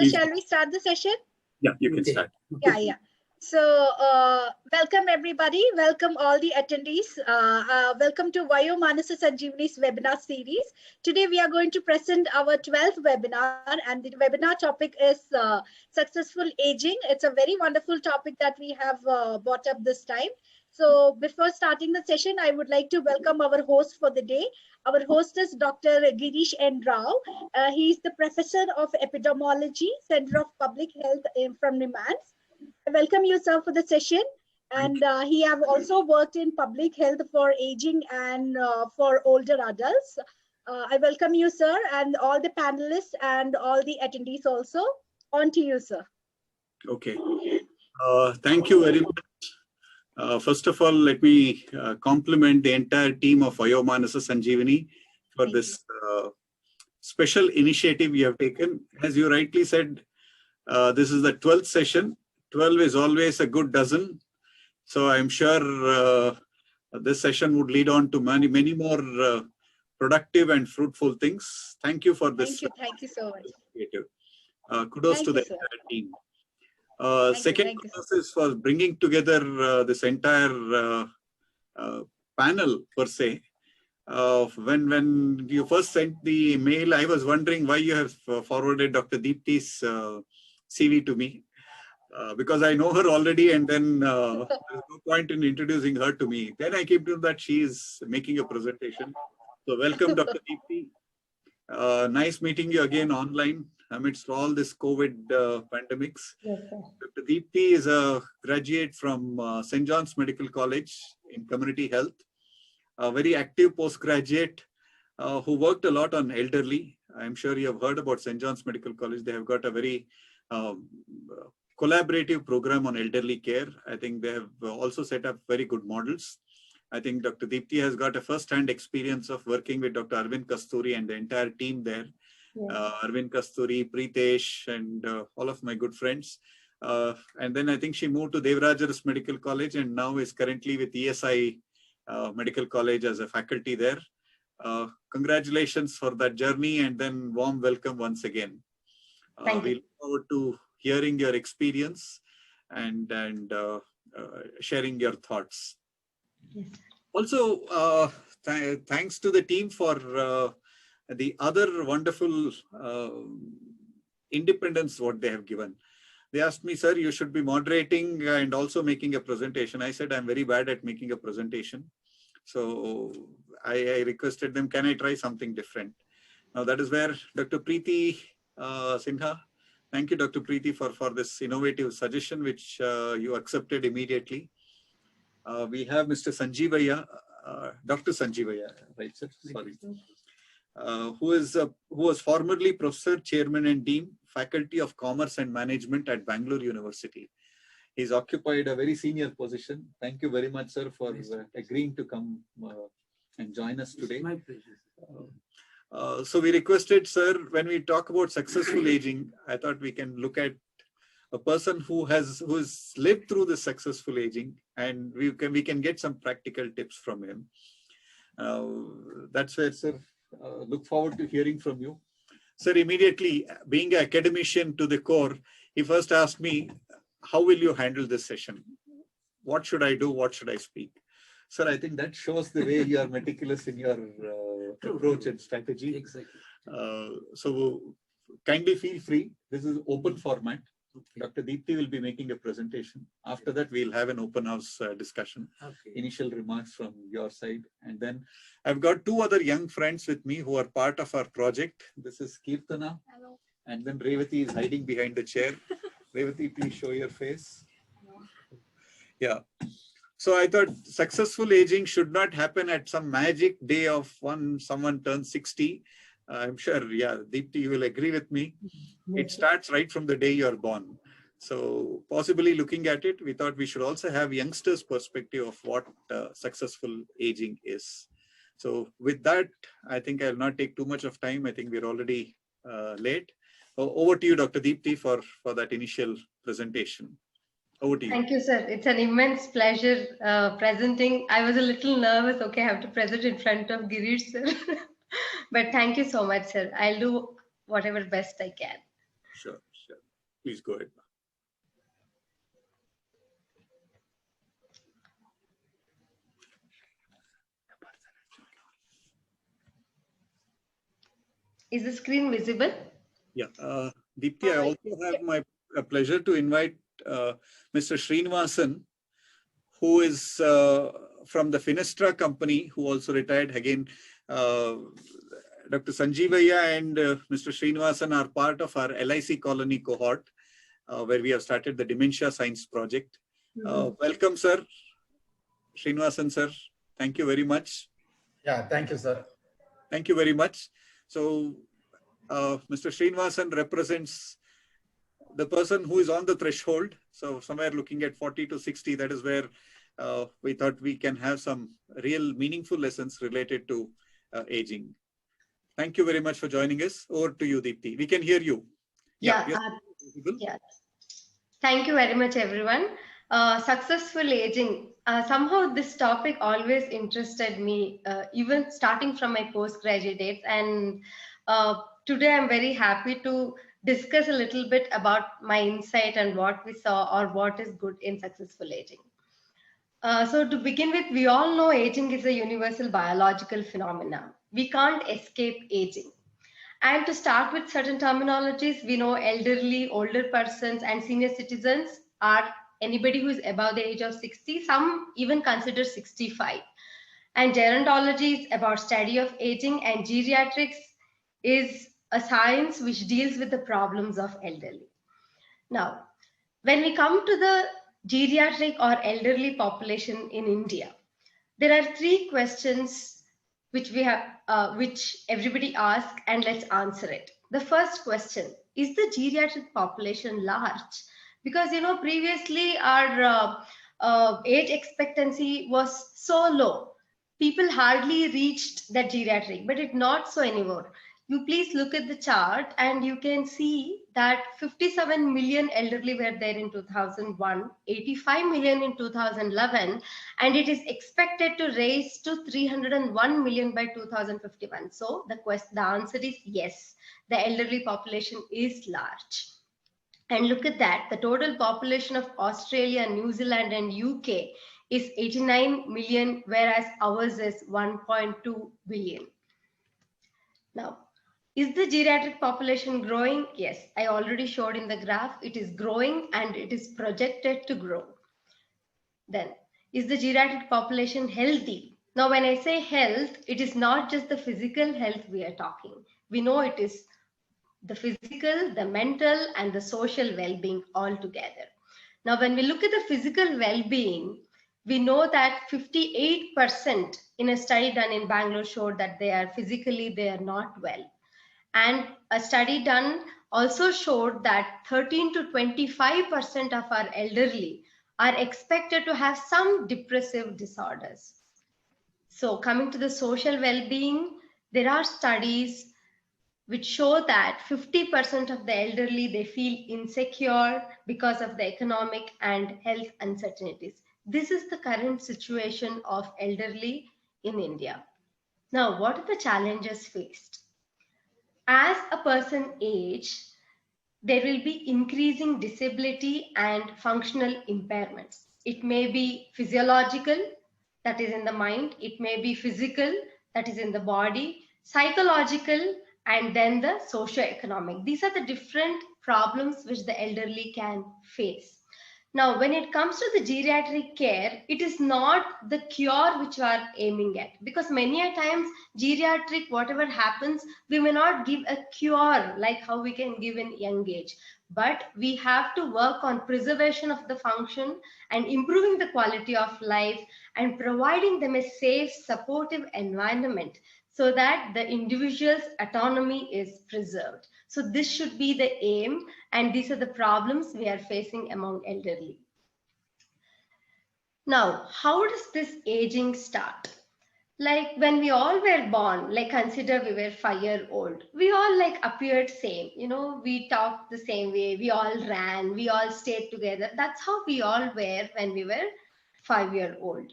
Shall we start the session? Yeah, you can start. Yeah. So, welcome everybody. Welcome all the attendees. Welcome to Vayomanasa Sanjeevani's webinar series. Today we are going to present our 12th webinar, and the webinar topic is successful aging. It's a very wonderful topic that we have brought up this time. So before starting the session, I would like to welcome our host for the day. Our host is Dr. Girish N Rao. He is the Professor of Epidemiology, Center of Public Health from Nimhans. I welcome you, sir, for the session. And he have also worked in public health for aging and for older adults. I welcome you, sir, and all the panelists and all the attendees also. On to you, sir. Okay. Thank you very much. First of all, let me compliment the entire team of Vayomanasa Sanjeevani for this special initiative you have taken. As you rightly said, this is the 12th session. 12 is always a good dozen. So I'm sure this session would lead on to many more productive and fruitful things. Thank you for this. Thank you so much. Kudos to the entire team. Second kudos is for bringing together this entire panel per se. When you first sent the mail, I was wondering why you have forwarded Dr. Deepthi's CV to me. Because I know her already, and then there's no point in introducing her to me. Then I came to know that she is making a presentation. So welcome, Dr. Deepthi. Nice meeting you again online amidst all this COVID pandemics. Yes, sir. Dr. Deepthi is a graduate from St. John's Medical College in Community Health, a very active postgraduate who worked a lot on elderly. I'm sure you have heard about St. John's Medical College. They have got a very collaborative program on elderly care. I think they have also set up very good models. I think Dr. Deepthi has got a first-hand experience of working with Dr. Arvind Kasturi and the entire team there. Yeah. Arvind Kasturi, Preetesh, and all of my good friends. And then I think she moved to Devaraja's Medical College and now is currently with ESI Medical College as a faculty there. Congratulations for that journey, and then warm welcome once again. We look forward to hearing your experience and sharing your thoughts. Yes. Also, thanks to the team for the other wonderful independence what they have given. They asked me, sir, you should be moderating and also making a presentation. I said, I'm very bad at making a presentation. So I requested them, can I try something different? Now that is where Dr. Preeti Sinha, thank you, Dr. Preeti, for this innovative suggestion, which you accepted immediately. We have Mr. Sanjeevaya, Dr. Sanjeevaya, right, sir? Sorry. Who was formerly Professor, Chairman and Dean, Faculty of Commerce and Management at Bangalore University. He's occupied a very senior position. Thank you very much, sir, for agreeing to come and join us today. My pleasure. So we requested, sir, when we talk about successful aging, I thought we can look at a person who has lived through the successful aging, and we can get some practical tips from him. That's where, sir, look forward to hearing from you. Sir, immediately, being an academician to the core, he first asked me, how will you handle this session? What should I do? What should I speak? Sir, I think that shows the way you are meticulous in your approach and strategy. Exactly. So kindly feel free. This is open format. Okay. Dr. Deepthi will be making a presentation. After that, we'll have an open house discussion. Okay. Initial remarks from your side. And then I've got two other young friends with me who are part of our project. This is Kirtana. Hello. And then Revati is hiding behind the chair. Revati, please show your face. Yeah. So I thought successful aging should not happen at some magic day of someone turns 60. I'm sure, yeah, Deepthi, you will agree with me. It starts right from the day you're born. So possibly looking at it, we thought we should also have youngsters' perspective of what successful aging is. So with that, I think I'll not take too much of time. I think we're already late. Over to you, Dr. Deepthi, for that initial presentation. Over to you. Thank you, sir. It's an immense pleasure presenting. I was a little nervous. Okay, I have to present in front of Girish, sir. But thank you so much, sir. I'll do whatever best I can. Sure, sure. Please go ahead. Is the screen visible? Yeah. Deepthi, I also have my pleasure to invite Mr. Srinivasan, who is from the Finestra company, who also retired. Again, Dr. Sanjeevaya and Mr. Srinivasan are part of our LIC colony cohort, where we have started the Dementia Science Project. Welcome, sir. Srinivasan, sir. Thank you very much. Yeah, thank you, sir. Thank you very much. So, Mr. Srinivasan represents the person who is on the threshold. So somewhere looking at 40 to 60, that is where we thought we can have some real meaningful lessons related to aging. Thank you very much for joining us. Over to you, Deepthi. We can hear you. Yeah. Thank you very much, everyone. Successful aging. Somehow this topic always interested me, even starting from my postgraduate days. And today I'm very happy to discuss a little bit about my insight and what we saw or what is good in successful aging. So to begin with, we all know aging is a universal biological phenomenon. We can't escape aging. And to start with certain terminologies, we know elderly, older persons, and senior citizens are anybody who is above the age of 60, some even consider 65. And gerontology is about study of aging, and geriatrics is a science which deals with the problems of elderly. Now, when we come to the geriatric or elderly population in India, there are three questions which we have, which everybody asks, and let's answer it. The first question, is the geriatric population large? Because, you know, previously our age expectancy was so low. People hardly reached that geriatric, but it's not so anymore. You please look at the chart and you can see that 57 million elderly were there in 2001, 85 million in 2011, and it is expected to raise to 301 million by 2051. So the answer is yes, the elderly population is large. And look at that, the total population of Australia, New Zealand, and UK is 89 million, whereas ours is 1.2 billion. Now, is the geriatric population growing? Yes, I already showed in the graph, it is growing and it is projected to grow. Then, is the geriatric population healthy? Now, when I say health, it is not just the physical health we are talking. We know it is the physical, the mental, and the social well-being all together. Now, when we look at the physical well-being, we know that 58% in a study done in Bangalore showed that they are not well. And a study done also showed that 13 to 25% of our elderly are expected to have some depressive disorders. So coming to the social well-being, there are studies which show that 50% of the elderly, they feel insecure because of the economic and health uncertainties. This is the current situation of elderly in India. Now, what are the challenges faced? As a person ages, there will be increasing disability and functional impairments. It may be physiological, that is in the mind. It may be physical, that is in the body, psychological, and then the socio-economic. These are the different problems which the elderly can face. Now, when it comes to the geriatric care, it is not the cure which we are aiming at, because many a times geriatric, whatever happens, we may not give a cure like how we can give in young age, but we have to work on preservation of the function and improving the quality of life and providing them a safe, supportive environment so that the individual's autonomy is preserved. So this should be the aim, and these are the problems we are facing among elderly. Now, how does this aging start? Like when we all were born, like consider we were 5-year-old, we all like appeared same, you know, we talked the same way, we all ran, we all stayed together. That's how we all were when we were 5-year-old.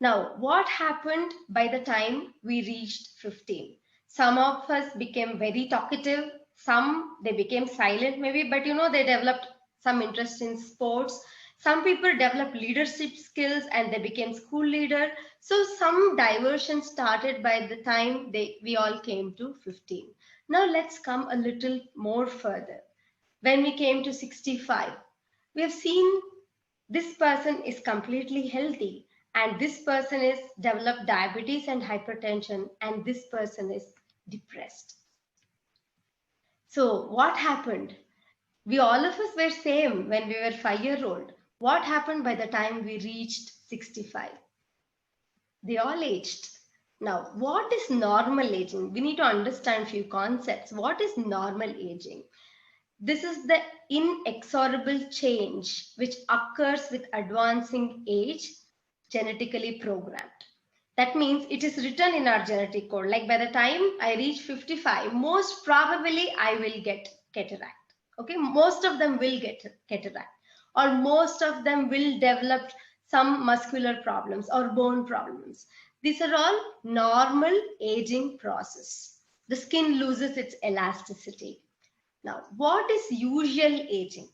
Now, what happened by the time we reached 15? Some of us became very talkative, Some, they became silent maybe, but they developed some interest in sports. Some people developed leadership skills and they became school leader. So some diversion started by the time we all came to 15. Now let's come a little more further. When we came to 65, we have seen this person is completely healthy and this person is developed diabetes and hypertension and this person is depressed. So what happened? We all of us were same when we were 5-year-old. What happened by the time we reached 65? They all aged. Now, what is normal aging? We need to understand few concepts. What is normal aging? This is the inexorable change which occurs with advancing age, genetically programmed. That means it is written in our genetic code. Like by the time I reach 55, most probably I will get cataract. Okay, most of them will get cataract, or most of them will develop some muscular problems or bone problems. These are all normal aging process. The skin loses its elasticity. Now, what is usual aging?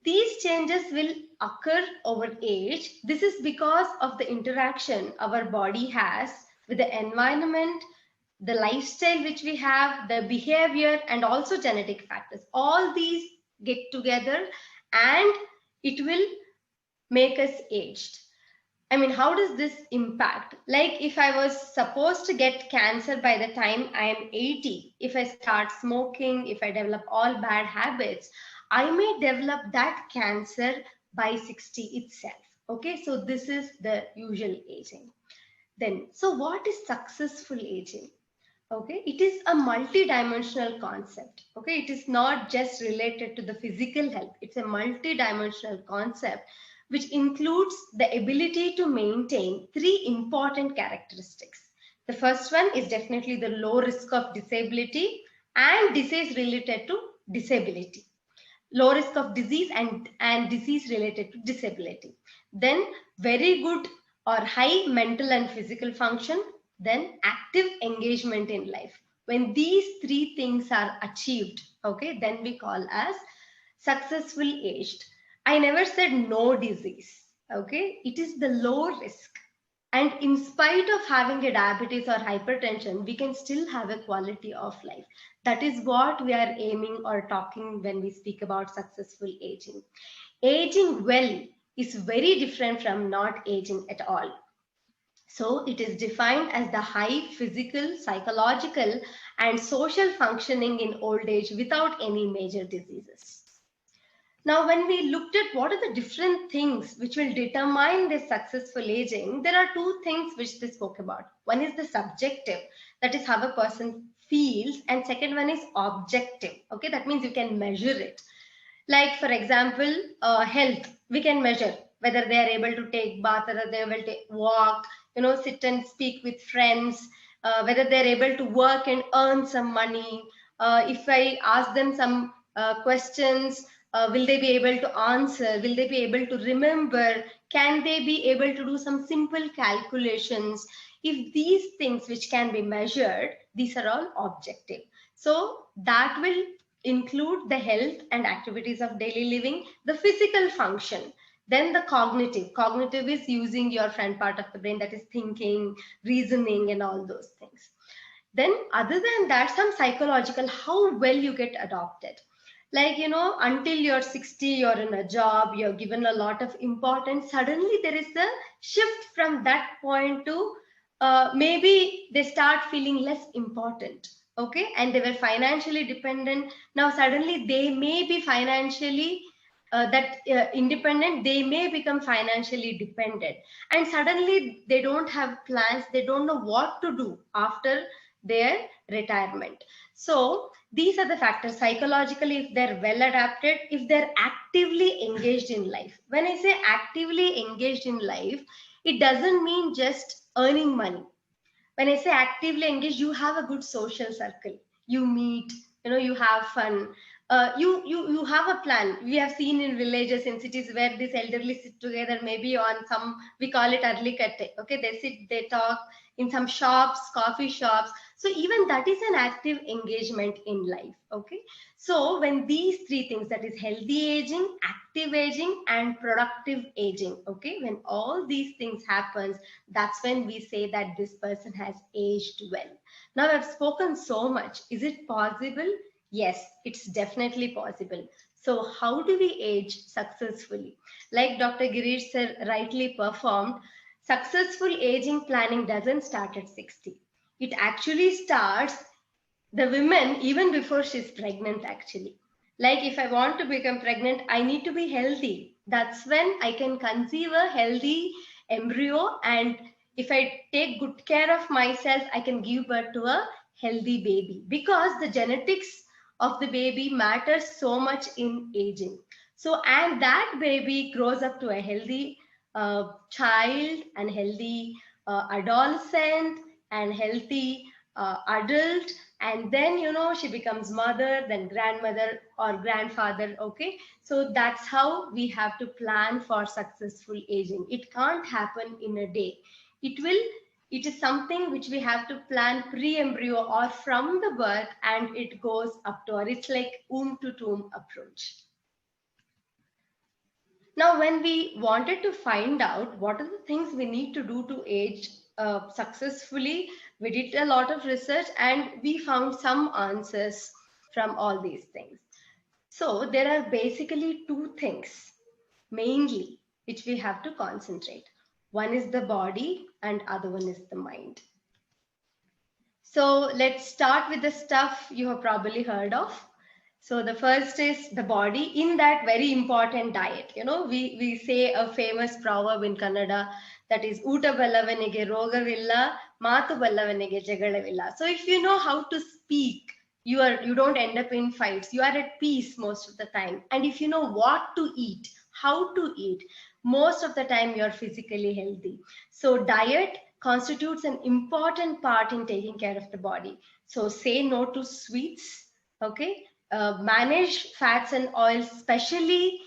These changes will occur over age. This is because of the interaction our body has with the environment, the lifestyle which we have, the behavior, and also genetic factors. All these get together and it will make us aged. I mean, how does this impact? Like if I was supposed to get cancer by the time I am 80, if I start smoking, if I develop all bad habits, I may develop that cancer by 60 itself. Okay, so this is the usual aging. Then, so what is successful aging? Okay, it is a multi-dimensional concept. Okay, it is not just related to the physical health. It's a multi-dimensional concept which includes the ability to maintain 3 important characteristics. The first one is definitely the low risk of disability and disease related to disability. Low risk of disease and disease related to disability. Then very good or high mental and physical function. Then active engagement in life. When these 3 things are achieved, okay, then we call as successful aged. I never said no disease, okay? It is the low risk. And in spite of having a diabetes or hypertension, we can still have a quality of life. That is what we are aiming or talking when we speak about successful aging. Aging well is very different from not aging at all. So it is defined as the high physical, psychological, and social functioning in old age without any major diseases. Now, when we looked at what are the different things which will determine this successful aging, there are 2 things which they spoke about. One is the subjective, that is how a person feels, and second one is objective. Okay, that means you can measure it. Like for example, health, we can measure whether they are able to take bath, whether they are able to walk, sit and speak with friends, whether they're able to work and earn some money. If I ask them some questions, will they be able to answer? Will they be able to remember? Can they be able to do some simple calculations? If these things which can be measured, these are all objective. So that will include the health and activities of daily living, the physical function. Then the cognitive. Cognitive is using your front part of the brain, that is thinking, reasoning, and all those things. Then other than that, some psychological, how well you get adopted. Like, until you're 60, you're in a job, you're given a lot of importance. Suddenly there is a shift from that point to maybe they start feeling less important. Okay, and they were financially dependent. Now suddenly they may be financially independent, they may become financially dependent, and suddenly they don't have plans, they don't know what to do after their retirement. So these are the factors. Psychologically, if they're well adapted, if they're actively engaged in life. When I say actively engaged in life, it doesn't mean just earning money. When I say actively engaged, you have a good social circle, you meet, you have fun, You have a plan. We have seen in villages, in cities, where these elderly sit together, maybe on some, we call it early katte. Okay, they sit, they talk in some shops, coffee shops. So even that is an active engagement in life. Okay, so when these three things, that is healthy aging, active aging, and productive aging, okay, when all these things happens, that's when we say that this person has aged well. Now I've spoken so much. Is it possible? Yes, it's definitely possible. So how do we age successfully? Like Dr. Girish sir rightly performed, successful aging planning doesn't start at 60. It actually starts the women even before she's pregnant actually. Like if I want to become pregnant, I need to be healthy. That's when I can conceive a healthy embryo, and if I take good care of myself, I can give birth to a healthy baby, because the genetics of the baby matters so much in aging. So, and that baby grows up to a healthy child and healthy adolescent and healthy adult, and then she becomes mother, then grandmother or grandfather. Okay, so that's how we have to plan for successful aging. It can't happen in a day. It is something which we have to plan pre-embryo or from the birth, and it goes up to, or it's like womb to tomb approach. Now, when we wanted to find out what are the things we need to do to age successfully, we did a lot of research and we found some answers from all these things. So there are basically two things mainly which we have to concentrate. One is the body and other one is the mind. So let's start with the stuff you have probably heard of. So the first is the body. In that, very important diet. We say a famous proverb in Kannada, that is Uta ballavaniಗೆ ರೋಗವಿಲ್ಲ, ಮಾತು ballavaniಗೆ ಜಗಳವಿಲ್ಲ. So if you know how to speak, you don't end up in fights. You are at peace most of the time. And if you know what to eat, how to eat, most of the time you're physically healthy. So diet constitutes an important part in taking care of the body. So say no to sweets. Okay. Manage fats and oils, especially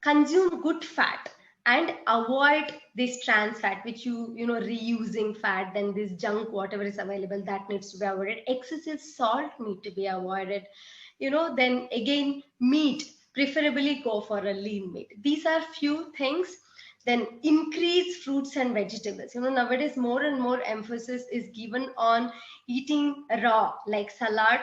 consume good fat and avoid this trans fat, which reusing fat, then this junk, whatever is available, that needs to be avoided. Excessive salt need to be avoided. Then again, meat, preferably go for a lean meat. These are few things. Then increase fruits and vegetables. Nowadays more and more emphasis is given on eating raw, like salad,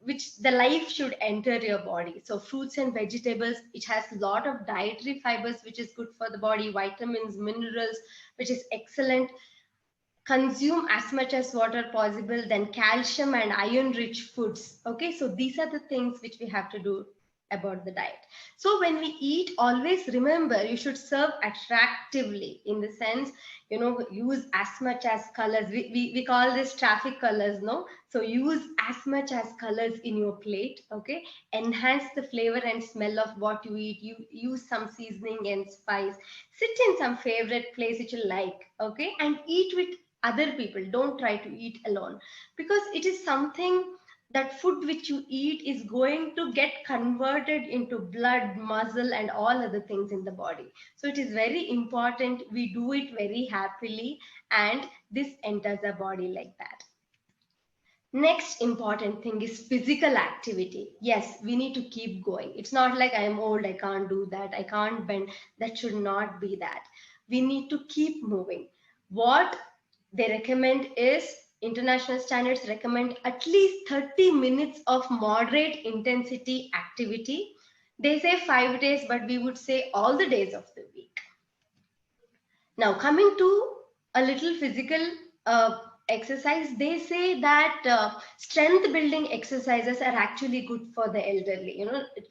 which the life should enter your body. So fruits and vegetables, it has a lot of dietary fibers, which is good for the body, vitamins, minerals, which is excellent. Consume as much as water possible, then calcium and iron rich foods. Okay, so these are the things which we have to do about the diet. So when we eat, always remember you should serve attractively, in the sense, use as much as colors. We call this traffic colors, no? So use as much as colors in your plate. Okay, enhance the flavor and smell of what you eat. You use some seasoning and spice. Sit in some favorite place which you like. Okay, and eat with other people. Don't try to eat alone, because it is something, that food which you eat is going to get converted into blood, muscle, and all other things in the body. So it is very important we do it very happily, and this enters the body like that. Next important thing is physical activity. Yes, we need to keep going. It's not like I am old, I can't do that, I can't bend. That should not be that. We need to keep moving. What they recommend is, international standards recommend at least 30 minutes of moderate intensity activity. They say 5 days, but we would say all the days of the week. Now, coming to a little physical exercise, they say that strength building exercises are actually good for the elderly.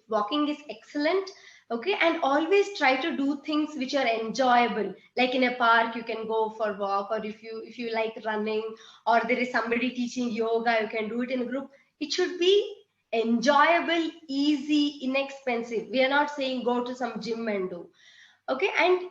Walking is excellent. Okay, and always try to do things which are enjoyable. Like in a park, you can go for a walk, or if you like running, or there is somebody teaching yoga, you can do it in a group. It should be enjoyable, easy, inexpensive. We are not saying go to some gym and do. Okay, and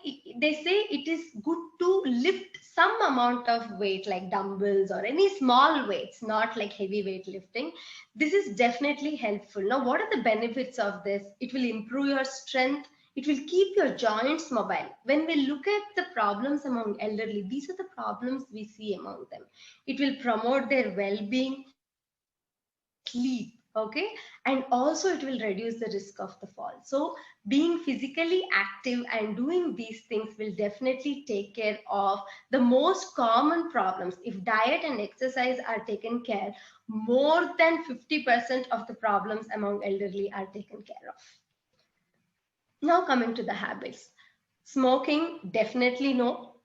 they say it is good to lift some amount of weight like dumbbells or any small weights, not like heavy weight lifting. This is definitely helpful. Now, what are the benefits of this? It will improve your strength. It will keep your joints mobile. When we look at the problems among elderly, these are the problems we see among them. It will promote their well-being, their sleep, okay, and also it will reduce the risk of the fall. So being physically active and doing these things will definitely take care of the most common problems. If diet and exercise are taken care, more than 50% of the problems among elderly are taken care of. Now coming to the habits. Smoking, definitely no,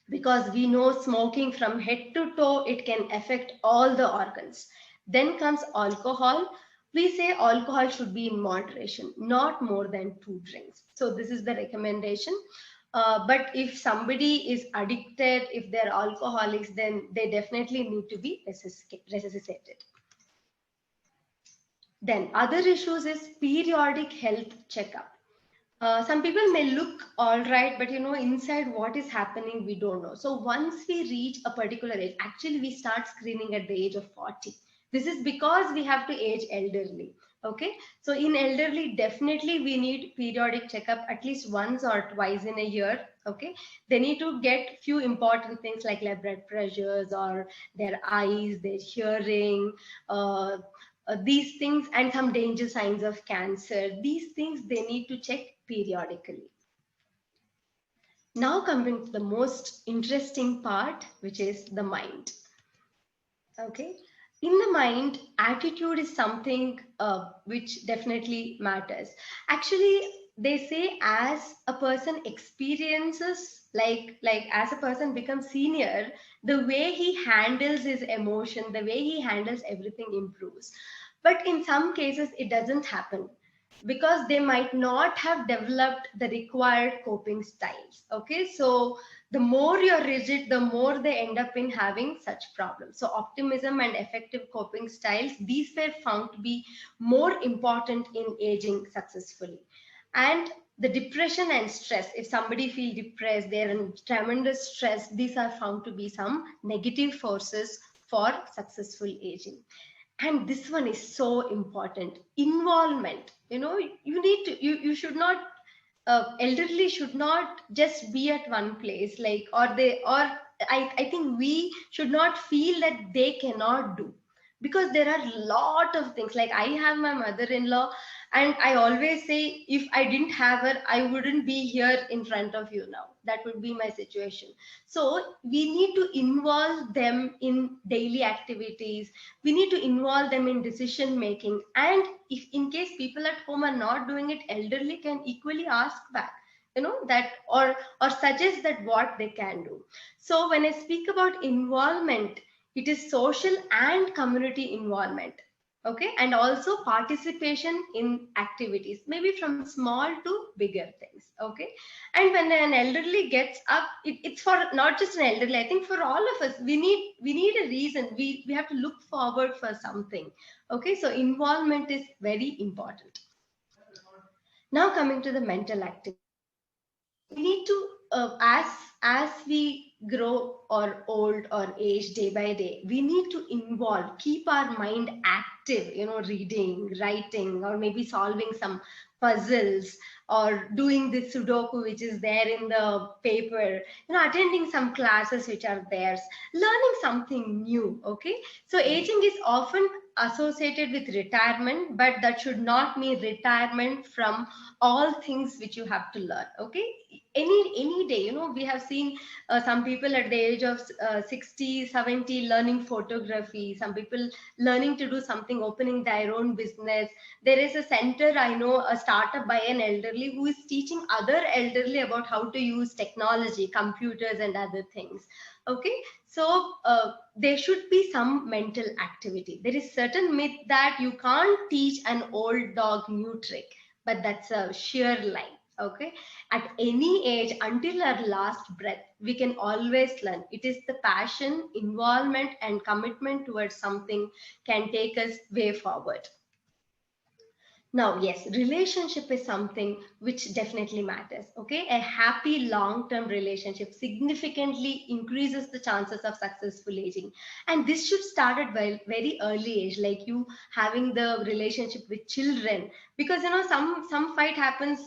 because we know smoking from head to toe, it can affect all the organs. Then comes alcohol. We say alcohol should be in moderation, not more than 2 drinks. So this is the recommendation. But if somebody is addicted, if they're alcoholics, then they definitely need to be resuscitated. Then other issues is periodic health checkup. Some people may look all right, but inside what is happening, we don't know. So once we reach a particular age, actually we start screening at the age of 40. This is because we have to age elderly. Okay, so in elderly, definitely we need periodic checkup at least once or twice in a year. Okay, they need to get few important things like their blood pressures or their eyes, their hearing, these things, and some danger signs of cancer. These things they need to check periodically. Now coming to the most interesting part, which is the mind. Okay, in the mind, attitude is something which definitely matters. Actually, they say as a person experiences, like as a person becomes senior, the way he handles his emotion, the way he handles everything improves. But in some cases it doesn't happen, because they might not have developed the required coping styles. Okay, so the more you're rigid, the more they end up in having such problems. So optimism and effective coping styles, these were found to be more important in aging successfully. And the depression and stress, if somebody feels depressed, they're in tremendous stress, these are found to be some negative forces for successful aging. And this one is so important, involvement. You need to, you should not, elderly should not just be at one place, like, or they, or I think we should not feel that they cannot do, because there are a lot of things. Like, I have my mother-in-law, and I always say, if I didn't have her, I wouldn't be here in front of you now. That would be my situation. So we need to involve them in daily activities. We need to involve them in decision making. And if in case people at home are not doing it, elderly can equally ask back, that, or suggest that what they can do. So when I speak about involvement, it is social and community involvement. Okay, and also participation in activities, maybe from small to bigger things. Okay, and when an elderly gets up, it's for not just an elderly, I think for all of us, we need a reason, we have to look forward for something. Okay, so involvement is very important. Now coming to the mental activity, we need to, as we grow or old or age day by day, we need to involve, keep our mind active, reading, writing, or maybe solving some puzzles, or doing the sudoku which is there in the paper, attending some classes which are theirs, learning something new. Okay, so aging is often associated with retirement, but that should not mean retirement from all things which you have to learn. Okay, any day, we have seen some people at the age of 60, 70 learning photography, some people learning to do something, opening their own business. There is a center, I know, a startup by an elderly who is teaching other elderly about how to use technology, computers and other things. Okay, so there should be some mental activity. There is certain myth that you can't teach an old dog new trick, but that's a sheer lie. Okay, at any age, until our last breath, we can always learn. It is the passion, involvement and commitment towards something can take us way forward. Now, yes, relationship is something which definitely matters. Okay, a happy long-term relationship significantly increases the chances of successful aging, and this should start at very early age, like you having the relationship with children, because some fight happens.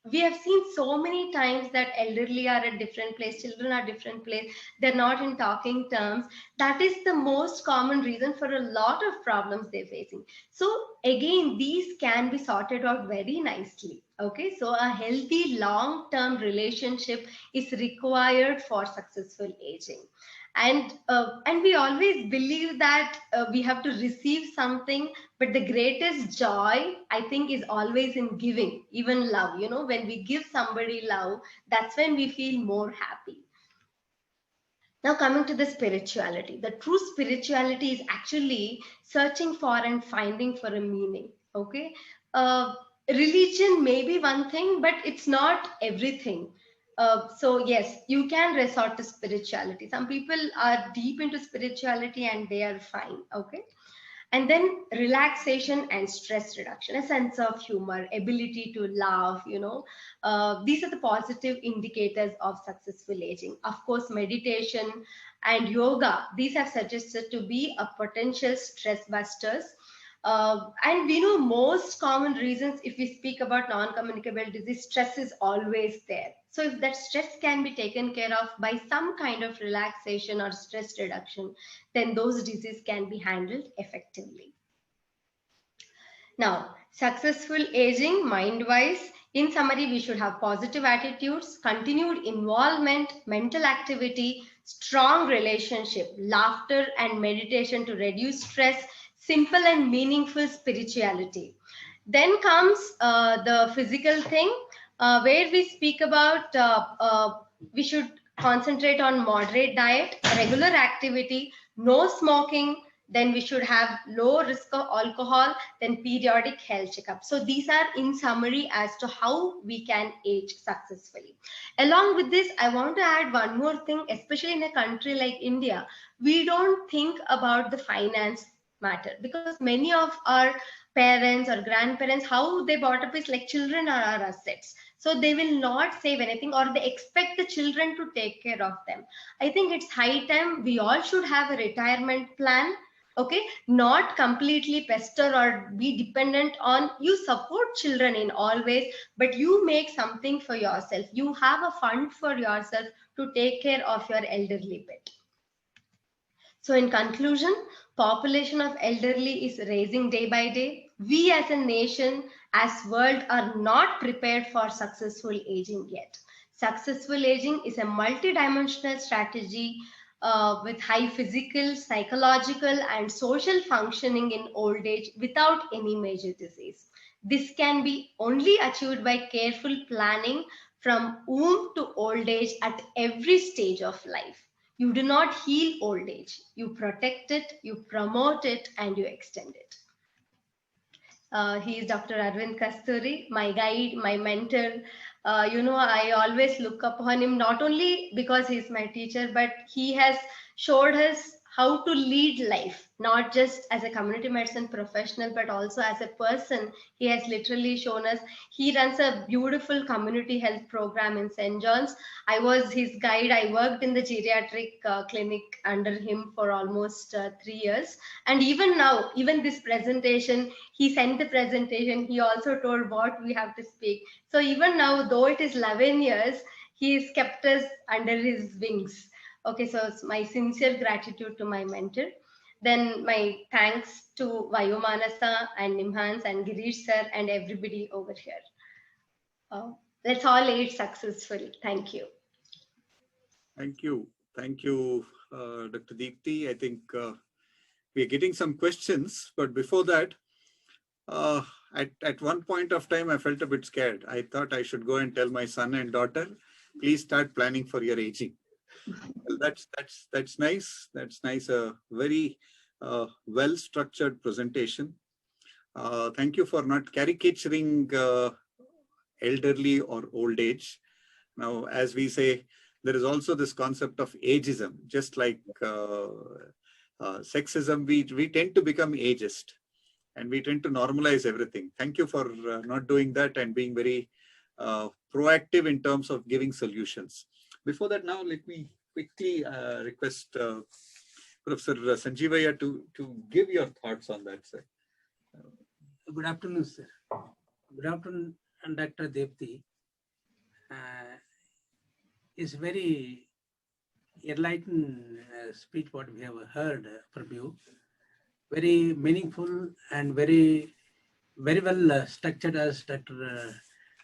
We have seen so many times that elderly are at different place, children are different place, they're not in talking terms. That is the most common reason for a lot of problems they're facing. So again, these can be sorted out very nicely. Okay, so a healthy long-term relationship is required for successful aging. And we always believe that we have to receive something, but the greatest joy, I think, is always in giving, even love. When we give somebody love, that's when we feel more happy. Now, coming to the spirituality, the true spirituality is actually searching for and finding for a meaning. Okay, religion may be one thing, but it's not everything. So yes, you can resort to spirituality. Some people are deep into spirituality and they are fine. Okay, and then relaxation and stress reduction, a sense of humor, ability to laugh, these are the positive indicators of successful aging. Of course, meditation and yoga, these are suggested to be a potential stress busters. And we know most common reasons, if we speak about non-communicable disease, stress is always there. So if that stress can be taken care of by some kind of relaxation or stress reduction, then those diseases can be handled effectively. Now, successful aging mind-wise, in summary, we should have positive attitudes, continued involvement, mental activity, strong relationship, laughter and meditation to reduce stress, simple and meaningful spirituality. Then comes the physical thing, where we speak about we should concentrate on moderate diet, regular activity, no smoking. Then we should have low risk of alcohol, then periodic health checkup. So these are in summary as to how we can age successfully. Along with this, I want to add one more thing, especially in a country like India, we don't think about the finance matter, because many of our parents or grandparents, how they brought up is like children are our assets. So they will not save anything, or they expect the children to take care of them. I think it's high time we all should have a retirement plan. Okay, not completely pester or be dependent on, you support children in all ways, but you make something for yourself. You have a fund for yourself to take care of your elderly pet. So in conclusion, population of elderly is rising day by day. We as a nation, as world, are not prepared for successful aging yet. Successful aging is a multidimensional strategy with high physical, psychological, and social functioning in old age without any major disease. This can be only achieved by careful planning from womb to old age at every stage of life. You do not heal old age. You protect it, you promote it, and you extend it. He is Dr. Arvind Kasturi, my guide, my mentor. I always look upon him, not only because he's my teacher, but he has showed us how to lead life, not just as a community medicine professional, but also as a person. He has literally shown us. He runs a beautiful community health program in St. John's. I was his guide. I worked in the geriatric clinic under him for almost 3 years. And even now, even this presentation, he sent the presentation. He also told what we have to speak. So even now, though it is 11 years, he has kept us under his wings. Okay, so it's my sincere gratitude to my mentor. Then my thanks to Vayomanasa and Nimhans and Girish sir and everybody over here. Let's all age successfully. Thank you. Thank you. Thank you, Dr. Deepthi. I think we're getting some questions, but before that, at one point of time, I felt a bit scared. I thought I should go and tell my son and daughter, please start planning for your aging. Well, that's nice. That's nice. A very well-structured presentation. Thank you for not caricaturing elderly or old age. Now, as we say, there is also this concept of ageism. Just like sexism, we tend to become ageist. and we tend to normalize everything. Thank you for not doing that and being very proactive in terms of giving solutions. Before that, now let me quickly request Professor Sanjeevani to give your thoughts on that, sir. Good afternoon, sir. Good afternoon, Dr. Deepthi. It's very enlightening speech what we have heard from you. Very meaningful and very well structured, as Dr.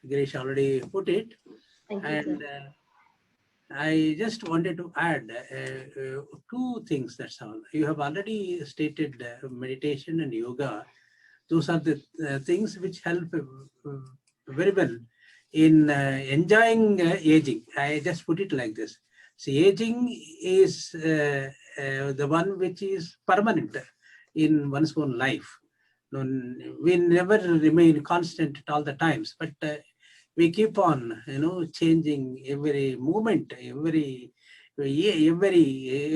Girish already put it. Thank you, And sir. I just wanted to add two things, that's all. You have already stated meditation and yoga. Those are the things which help very well in enjoying aging. I just put it like this. See, aging is the one which is permanent in one's own life. We never remain constant at all the times, but we keep on, changing every moment, every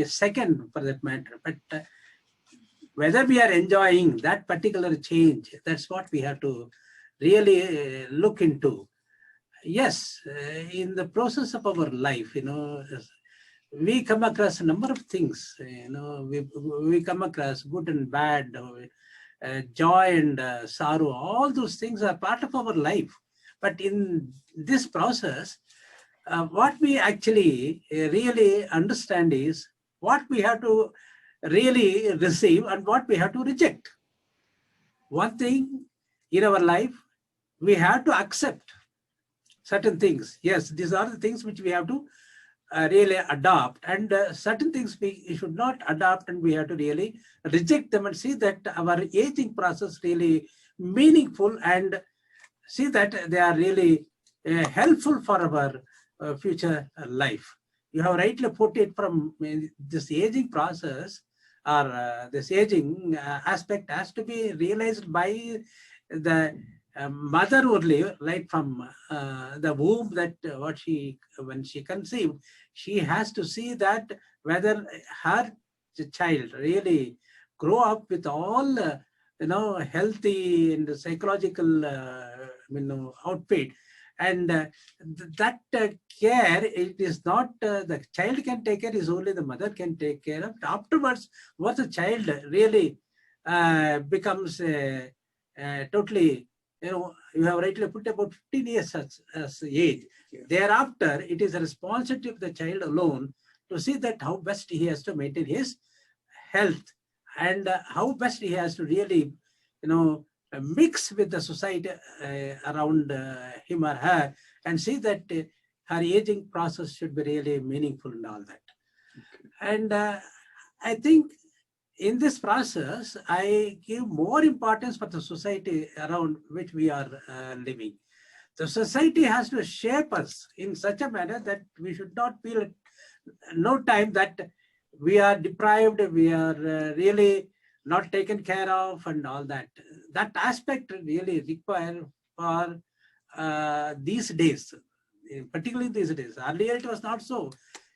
second for that matter. But whether we are enjoying that particular change, that's what we have to really look into. Yes, in the process of our life, we come across a number of things. We come across good and bad, joy and sorrow. All those things are part of our life. But in this process, what we actually really understand is what we have to really receive and what we have to reject. One thing in our life, we have to accept certain things. Yes, these are the things which we have to really adopt, and certain things we should not adopt, and we have to really reject them and see that our aging process really meaningful and see that they are really helpful for our future life. You have rightly put it, from this aging process or this aging aspect has to be realized by the mother only, right from the womb, that when she conceived, she has to see that whether her child really grow up with all healthy and psychological outfit, and that care, it is not the child can take care, is only the mother can take care of. Afterwards, what the child really becomes totally, you have rightly put about 15 years as age. Yeah. Thereafter, it is a responsibility of the child alone to see that how best he has to maintain his health and how best he has to really, mix with the society around him or her, and see that her aging process should be really meaningful and all that. Okay. And I think in this process, I give more importance for the society around which we are living. The society has to shape us in such a manner that we should not feel at no time that we are deprived, we are really not taken care of and all that. That aspect really required for these days, particularly these days. Earlier it was not so.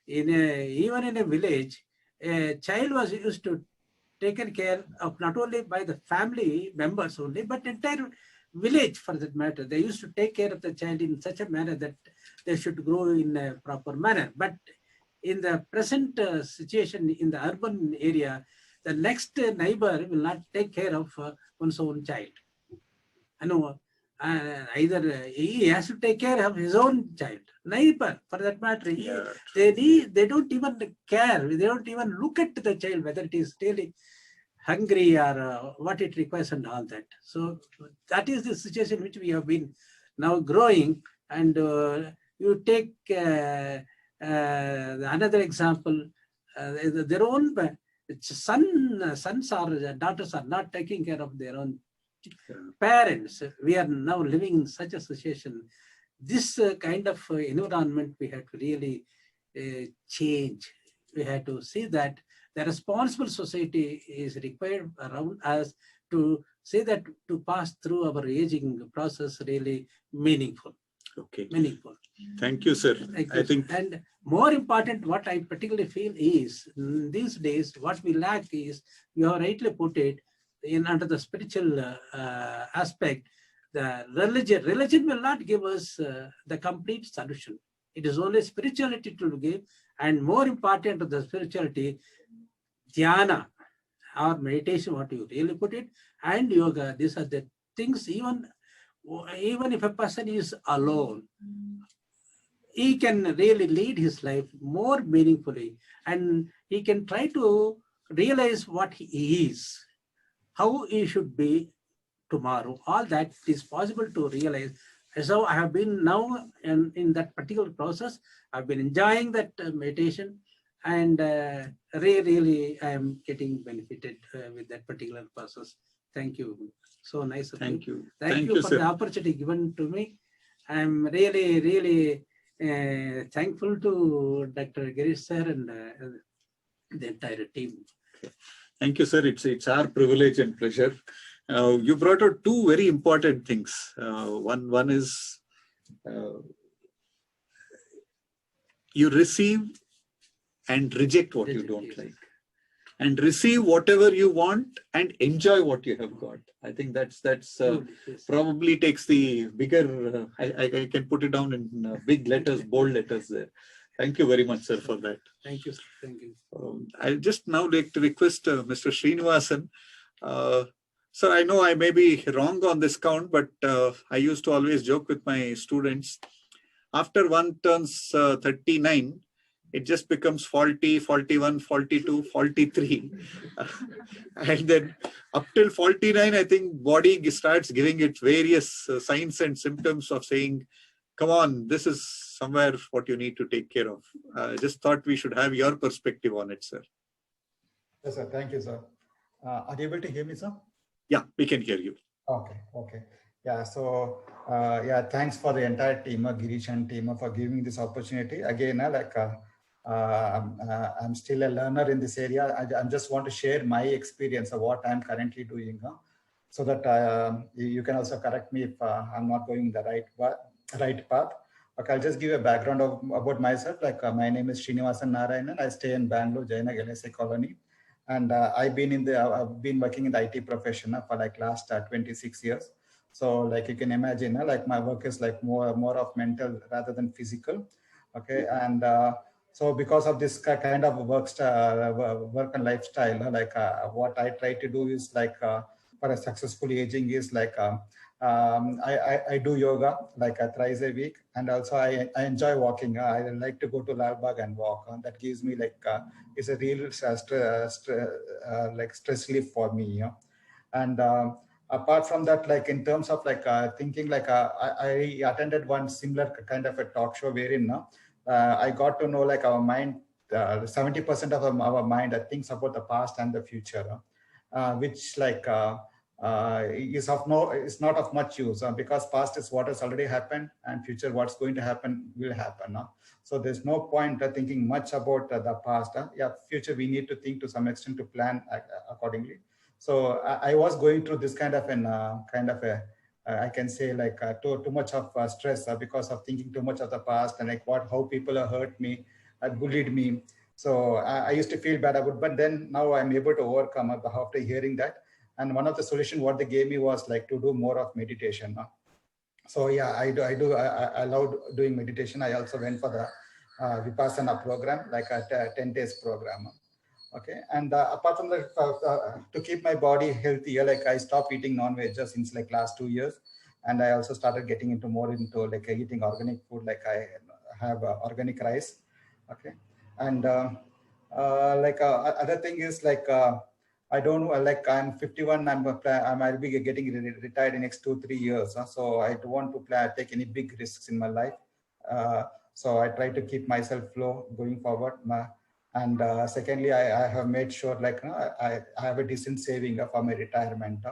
Even in a village, a child was used to taken care of not only by the family members only, but entire village for that matter. They used to take care of the child in such a manner that they should grow in a proper manner. But in the present situation in the urban area, the next neighbor will not take care of one's own child. Either he has to take care of his own child, neighbor for that matter. Yeah. They don't even care. They don't even look at the child whether it is really hungry or what it requires and all that. So that is the situation which we have been now growing. And you take another example, their own sons or daughters are not taking care of their own parents. We are now living in such a situation. This kind of environment we have to really change. We have to see that the responsible society is required around us to say that to pass through our aging process really meaningful. Okay. Meaningful. Thank you, sir. I think, and more important, what I particularly feel is these days, what we lack is, you have rightly put it, under the spiritual aspect, the religion will not give us the complete solution. It is only spirituality to give, and more important to the spirituality, dhyana or meditation, what you really put it, and yoga. These are the things. Even if a person is alone, he can really lead his life more meaningfully, and he can try to realize what he is, how he should be tomorrow. All that is possible to realize. So I have been now in that particular process. I've been enjoying that meditation, and really I am getting benefited with that particular process. Thank you. So nice of you. Thank you. Thank you for sir. the opportunity given to me. I'm really thankful to Dr. Girish sir and the entire team. Thank you, sir. It's our privilege and pleasure. You brought out two very important things. One is you receive and reject what you don't like, and receive whatever you want and enjoy what you have got. I think that's probably takes the bigger. I can put it down in big letters, bold letters there. Thank you very much, sir, for that. Thank you, sir. Thank you. I'll just now like to request Mr. Srinivasan. Sir, I know I may be wrong on this count, but I used to always joke with my students. After one turns 39, it just becomes 40, 41, 42, 43. And then up till 49, I think body starts giving it various signs and symptoms of saying, come on, this is somewhere what you need to take care of. Just thought we should have your perspective on it, sir. Yes, sir. Thank you, sir. Are you able to hear me, sir? Yeah, we can hear you. Okay. Yeah, so yeah, thanks for the entire team, Girish and team, for giving this opportunity. Again, I'm still a learner in this area. I just want to share my experience of what I'm currently doing, so that you can also correct me if I'm not going the right path. Okay, I'll just give a background about myself. My name is Srinivasan Narayanan. I stay in Bangalore, Jaina LSA colony. And I've been working in the IT profession for last 26 years. So you can imagine, my work is more of mental rather than physical. Okay, and so because of this kind of work and lifestyle, what I try to do is for a successful aging is I do yoga thrice a week, and also I enjoy walking. I like to go to Lalbagh and walk. That gives me it's a real stress relief for me. And apart from that, in terms of thinking, I attended one similar kind of a talk show wherein I got to know our mind, 70% of our mind thinks about the past and the future, which is not of much use, because past is what has already happened and future what's going to happen will happen. So there's no point thinking much about the past. Future we need to think to some extent to plan accordingly. So I was going through this kind of I can say too much of stress because of thinking too much of the past and how people have hurt me, bullied me. So I used to feel bad about, but then now I'm able to overcome after hearing that. And one of the solutions what they gave me was to do more of meditation. So yeah, I love doing meditation. I also went for the Vipassana program, a 10 days program. Okay, and apart from that, to keep my body healthy, I stopped eating non-veg just since last 2 years, and I also started getting more into eating organic food. I have organic rice. Okay, and other thing is I don't I'm 51. I'll be getting retired in next 2-3 years. So I don't want to take any big risks in my life. So I try to keep myself low going forward. And secondly, I have made sure I have a decent saving for my retirement.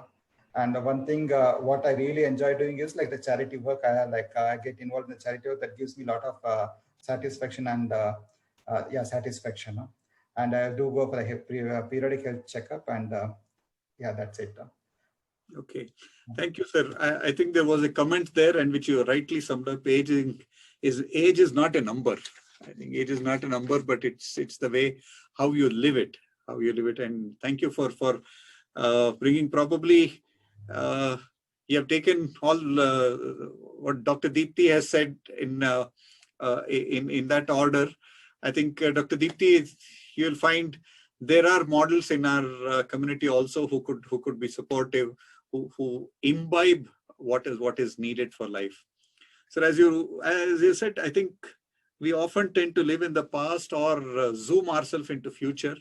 And one thing what I really enjoy doing is the charity work. I get involved in the charity work that gives me a lot of satisfaction and satisfaction. And I do go for a periodic health checkup, and yeah, that's it. Okay, thank you, sir. I think there was a comment there, and which you rightly summed up. Age is not a number. I think age is not a number, but it's the way how you live it, And thank you for bringing probably, you have taken all what Dr. Deepthi has said in that order. I think Dr. Deepthi, you'll find there are models in our community also who could be supportive, who imbibe what is needed for life. So as you said, I think we often tend to live in the past or zoom ourselves into future.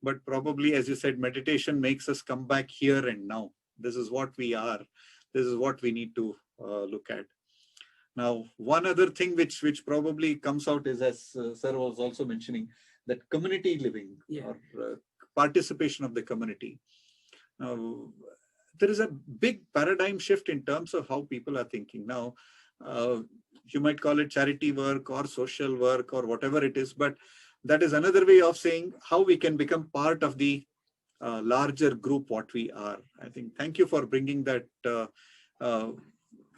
But probably, as you said, meditation makes us come back here and now. This is what we are. This is what we need to look at. Now, one other thing which probably comes out is, as Sir was also mentioning, that community living or participation of the community. Now, there is a big paradigm shift in terms of how people are thinking. Now, you might call it charity work or social work or whatever it is, but that is another way of saying how we can become part of the larger group what we are. I think, thank you for bringing that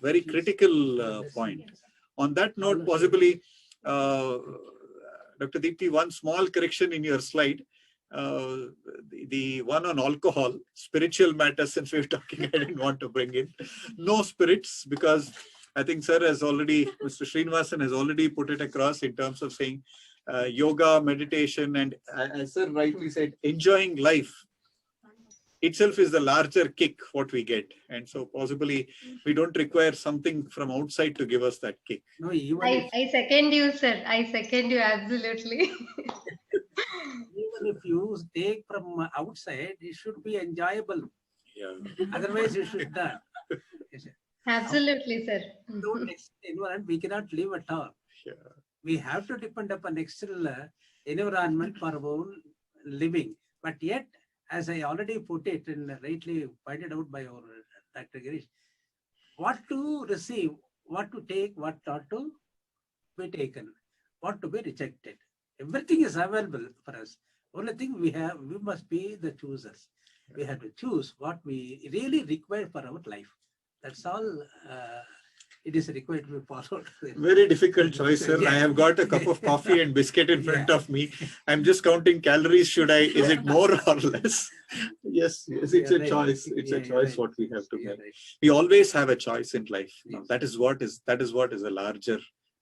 very critical point. On that note, possibly, Dr. Deepthi, one small correction in your slide. The one on alcohol, spiritual matters, since we're talking, I didn't want to bring in. No spirits, because I think Sir has already, Mr. Srinivasan has already put it across in terms of saying yoga, meditation, and as Sir rightly said, enjoying life itself is the larger kick what we get. And so possibly we don't require something from outside to give us that kick. No, even I second you, sir. I second you absolutely. even if you take from outside, it should be enjoyable. Yeah. Otherwise, you should not. Absolutely, sir. Without external environment, we cannot live at all. Yeah. We have to depend upon external environment for our own living. But yet, as I already put it and rightly pointed out by our Dr. Girish, what to receive, what to take, what not to be taken, what to be rejected. Everything is available for us. Only thing we must be the choosers. We have to choose what we really require for our life. That's all. It is required to be followed. Very difficult choice, sir. Yeah. I have got a cup of coffee and biscuit in front of me. I'm just counting calories. Is it more or less? Yes, it's a choice. It's a choice what we have to make. Right. We always have a choice in life. Yes. That is what is a larger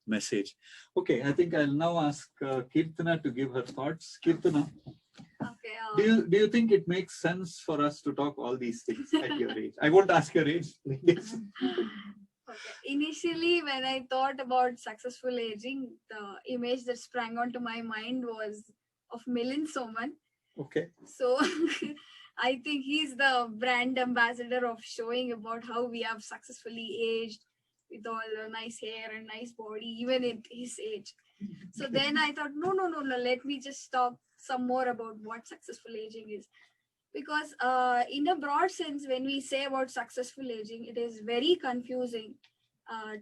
message. Okay, I think I'll now ask Kirtana to give her thoughts. Kirtana, Okay. do you think it makes sense for us to talk all these things at your age? I won't ask your age. Okay. Initially, when I thought about successful aging, the image that sprang onto my mind was of Milind Soman. Okay. So I think he's the brand ambassador of showing about how we have successfully aged with all the nice hair and nice body, even at his age. So then I thought, no, let me just talk some more about what successful aging is. Because in a broad sense, when we say about successful aging, it is very confusing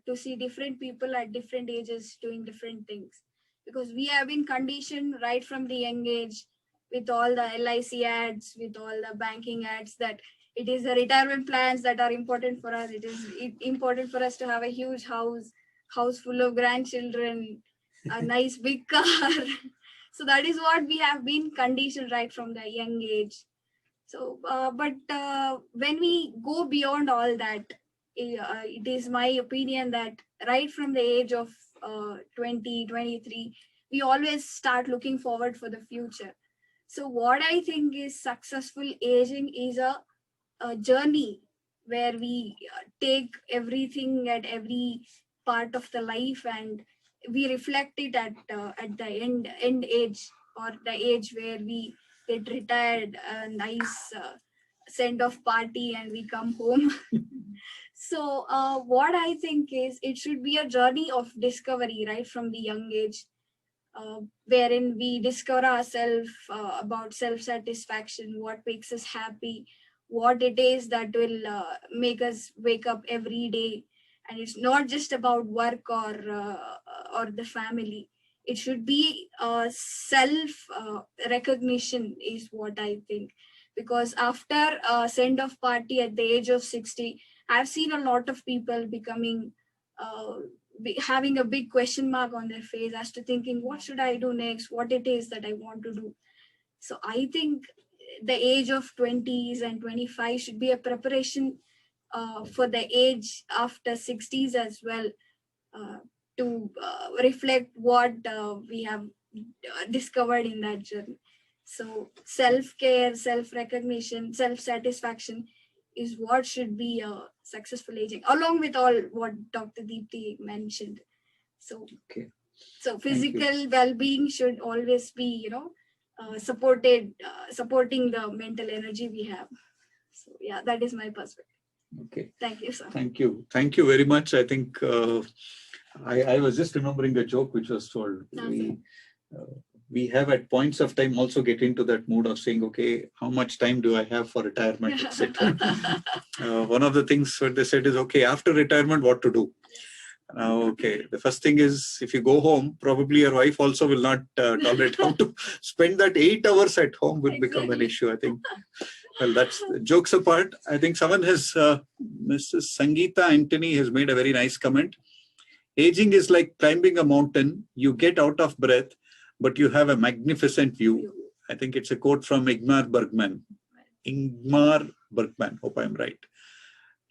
to see different people at different ages doing different things. Because we have been conditioned right from the young age with all the LIC ads, with all the banking ads, that it is the retirement plans that are important for us. It is important for us to have a huge house full of grandchildren, a nice big car. So that is what we have been conditioned right from the young age. So, but when we go beyond all that, it is my opinion that right from the age of 20, 23, we always start looking forward for the future. So what I think is successful aging is a journey where we take everything at every part of the life and we reflect it at the end age, or the age where we get retired, a nice send-off party, and we come home. So what I think is it should be a journey of discovery right from the young age, wherein we discover ourselves about self-satisfaction, what makes us happy, what it is that will make us wake up every day. And it's not just about work or the family. It should be self recognition is what I think. Because after a send-off party at the age of 60, I've seen a lot of people becoming having a big question mark on their face as to thinking, what should I do next? What it is that I want to do. So I think the age of 20s and 25 should be a preparation for the age after 60s as well, to reflect what we have discovered in that journey. So self-care, self-recognition, self-satisfaction is what should be a successful aging, along with all what Dr. Deepthi mentioned. So, Okay. so physical well-being should always be, supporting the mental energy we have. So yeah, that is my perspective. Okay. Thank you, sir. Thank you. Thank you very much. I think I was just remembering a joke which was told. We have at points of time also get into that mood of saying, okay, how much time do I have for retirement, etc. One of the things what they said is, okay, after retirement, what to do? Okay, the first thing is, if you go home, probably your wife also will not tolerate how to spend that 8 hours at home will become an issue, I think. Well, that's jokes apart. I think someone has, Mrs. Sangeeta Anthony has made a very nice comment. Aging is like climbing a mountain. You get out of breath, but you have a magnificent view. I think it's a quote from Ingmar Bergman. Hope I'm right.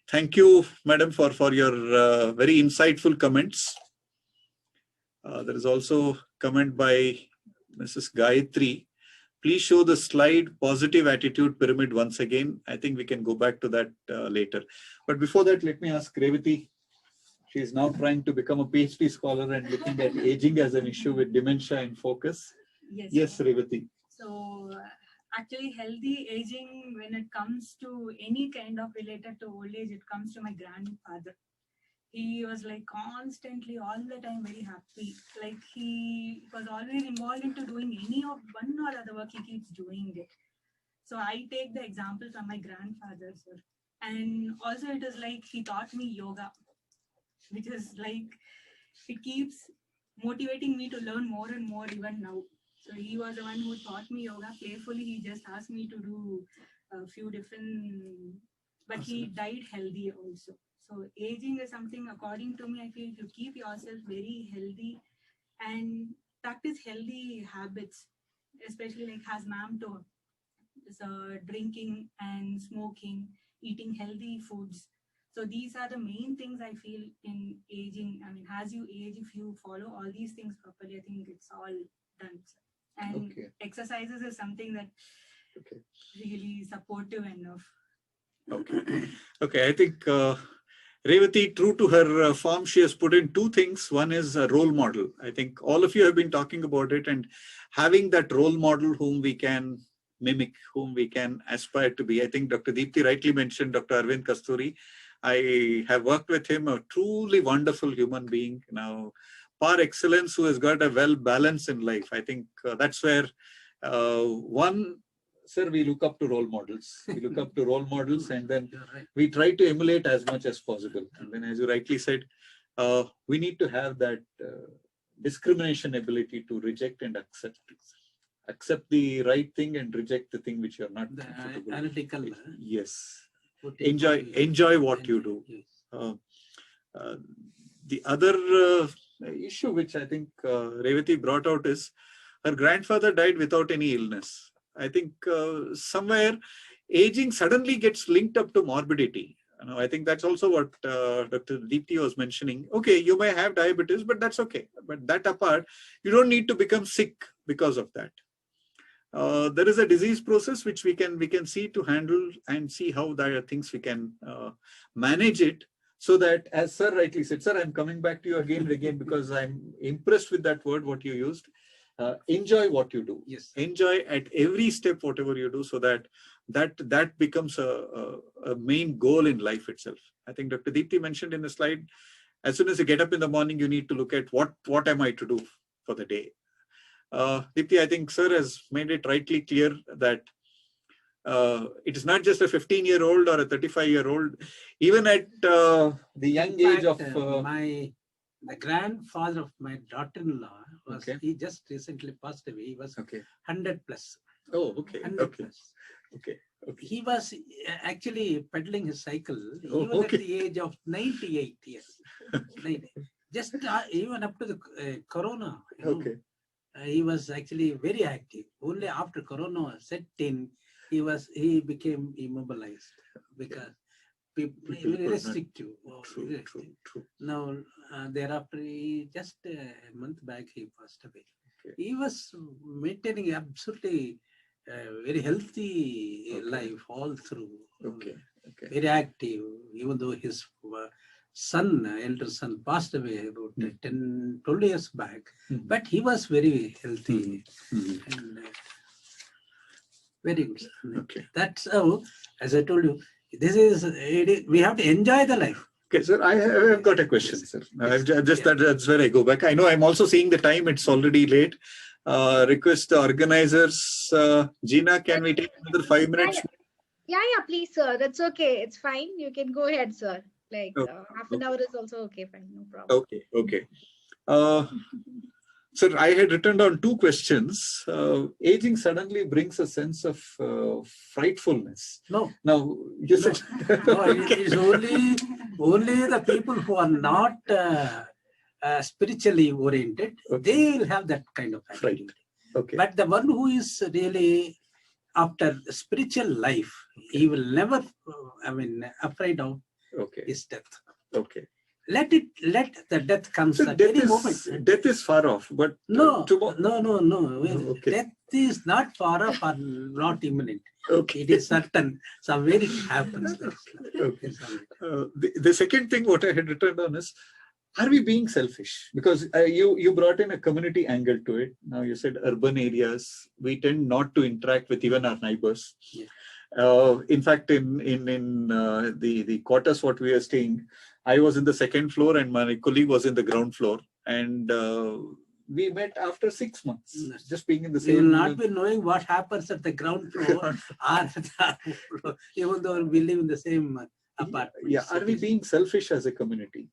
Thank you, madam, for your very insightful comments. There is also a comment by Mrs. Gayatri. Please show the slide positive attitude pyramid once again. I think we can go back to that later. But before that, let me ask Revati. She is now trying to become a PhD scholar and looking at aging as an issue with dementia in focus. Yes, Revati. So actually healthy aging, when it comes to any kind of related to old age, it comes to my grandfather. He was like constantly all the time very happy. Like he was always involved into doing any of one or other work, he keeps doing it. So I take the example from my grandfather, sir. And also it is like he taught me yoga, which is like, it keeps motivating me to learn more and more even now. So he was the one who taught me yoga playfully. He just asked me to do a few different, but he died healthy also. So aging is something, according to me, I feel to keep yourself very healthy and practice healthy habits, especially like as ma'am told, so drinking and smoking, eating healthy foods. So these are the main things I feel in aging. I mean, as you age, if you follow all these things properly, I think it's all done. And exercises is something that really supportive enough. Okay. Okay. I think Revati, true to her form, she has put in two things. One is a role model. I think all of you have been talking about it, and having that role model whom we can mimic, whom we can aspire to be. I think Dr. Deepthi rightly mentioned Dr. Arvind Kasturi. I have worked with him, a truly wonderful human being now, par excellence, who has got a well balance in life. I think that's where sir, we look up to role models. We look up to role models, and then we try to emulate as much as possible. And then, as you rightly said, we need to have that discrimination ability to reject and accept. Accept the right thing and reject the thing which you're not comfortable with. Analytical. Yes. Enjoy what you do. The other issue which I think Revati brought out is her grandfather died without any illness. I think somewhere aging suddenly gets linked up to morbidity. I think that's also what Dr. Deepthi was mentioning. Okay, you may have diabetes, but that's okay. But that apart, you don't need to become sick because of that. There is a disease process which we can see to handle and see how there are things we can manage it, so that, as sir rightly said, sir, I'm coming back to you again and again because I'm impressed with that word what you used. Enjoy what you do. Yes. Enjoy at every step whatever you do, so that becomes a main goal in life itself. I think Dr. Deepthi mentioned in the slide, as soon as you get up in the morning, you need to look at what am I to do for the day. Deepthi, I think sir has made it rightly clear that it is not just a 15-year-old or a 35-year-old. Even at the young age of the grandfather of my daughter-in-law was he just recently passed away. He was 100 plus. Oh, okay. 100 plus. Okay. He was actually pedaling his cycle. He was at the age of 98 years. Just even up to the corona. He was actually very active. Only after corona set in, he became immobilized because people very restrictive. True. Now, thereafter, just a month back, he passed away. Okay. He was maintaining absolutely very healthy life all through. Okay. Very active, even though his son, elder son, passed away about 10, 12 years back. But he was very healthy. And, very good. Okay. That's how, as I told you, we have to enjoy the life. Okay, sir, I have got a question, sir. That's where I go back. I know I'm also seeing the time, it's already late. Request the organizers, Gina, can we take another 5 minutes? Yeah, please, sir. That's okay. It's fine. You can go ahead, sir. Like half an hour is also okay. Fine, no problem. Okay. Sir, I had written down 2 questions. Aging suddenly brings a sense of frightfulness. No. Now, you said... It's only the people who are not spiritually oriented, they will have that kind of attitude. Okay. But the one who is really after spiritual life, he will never, afraid of his death. Okay. Let the death comes So at any moment. Death is far off, but No. Okay. Death is not far off or not imminent. Okay. It is certain. Somewhere it happens. Okay. The second thing what I had written down is, are we being selfish? Because you brought in a community angle to it. Now you said urban areas, we tend not to interact with even our neighbors. Yeah. In fact, in the quarters what we are staying, I was in the 2nd floor and my colleague was in the ground floor, and we met after 6 months, just being in the same. We will not be knowing what happens at the ground floor or the top floor, even though we live in the same apartment. Yeah, are we being selfish as a community?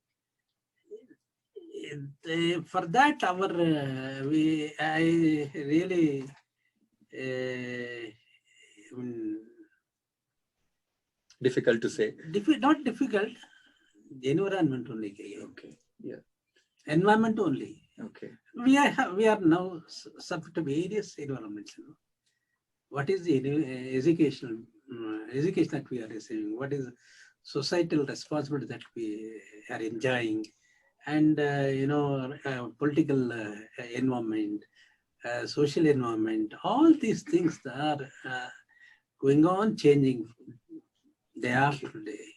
For that, I really difficult to say. Not difficult. Environment only. Okay. Yeah. Environment only. Okay. We are now subject to various environments. What is the education that we are receiving? What is societal responsibility that we are enjoying? And political environment, social environment, all these things are going on changing day after day.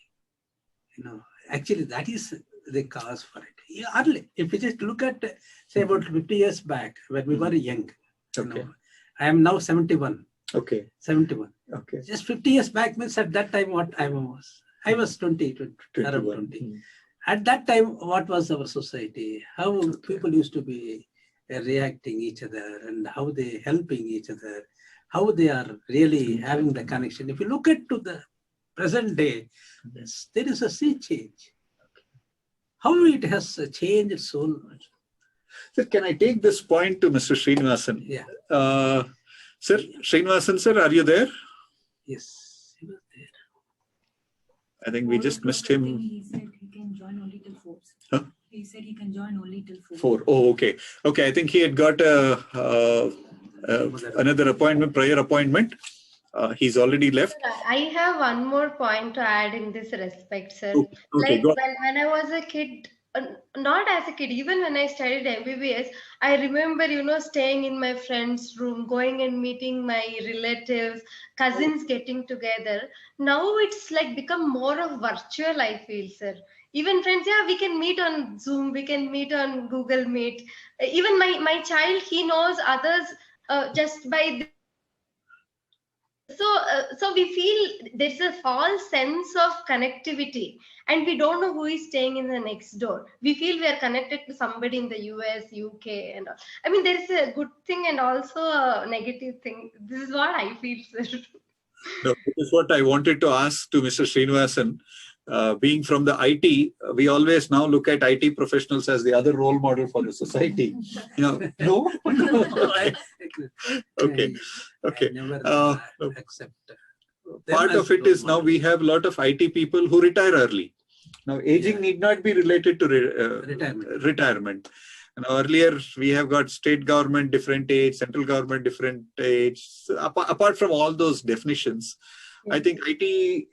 Actually that is the cause for it. Early, if you just look at, say, about 50 years back when we were young. I am now 71. Okay. 71. Okay. Just 50 years back means at that time what I was 20, around 20. At that time, what was our society? How people used to be reacting each other and how they helping each other, how they are really having the connection. If you look at to the present day, there is a sea change. How it has changed so much. Sir, can I take this point to Mr. Srinivasan? Yeah. Sir, Srinivasan sir, are you there? Yes, he was there. I think we just missed him. He said he can join only till 4. Huh? He said he can join only till 4. 4. Oh, okay. Okay, I think he had got another appointment, prior appointment. He's already left. I have one more point to add in this respect, sir. Okay, Like when I was a kid, not as a kid, even when I studied MBBS, I remember, staying in my friend's room, going and meeting my relatives, cousins getting together. Now it's like become more of virtual, I feel, sir. Even friends, we can meet on Zoom, we can meet on Google Meet. Even my child, he knows others just by so we feel there's a false sense of connectivity, and we don't know who is staying in the next door. We feel we are connected to somebody in the US, UK, and all. I mean, there is a good thing and also a negative thing. This is what I feel, sir. No, this is what I wanted to ask to Mr. Srinivasan. Being from the IT, we always now look at IT professionals as the other role model for the society. No? Okay. I never accept. Part of it is now we have a lot of IT people who retire early. Now, aging need not be related to retirement. And earlier, we have got state government different age, central government different age. So apart from all those definitions, I think IT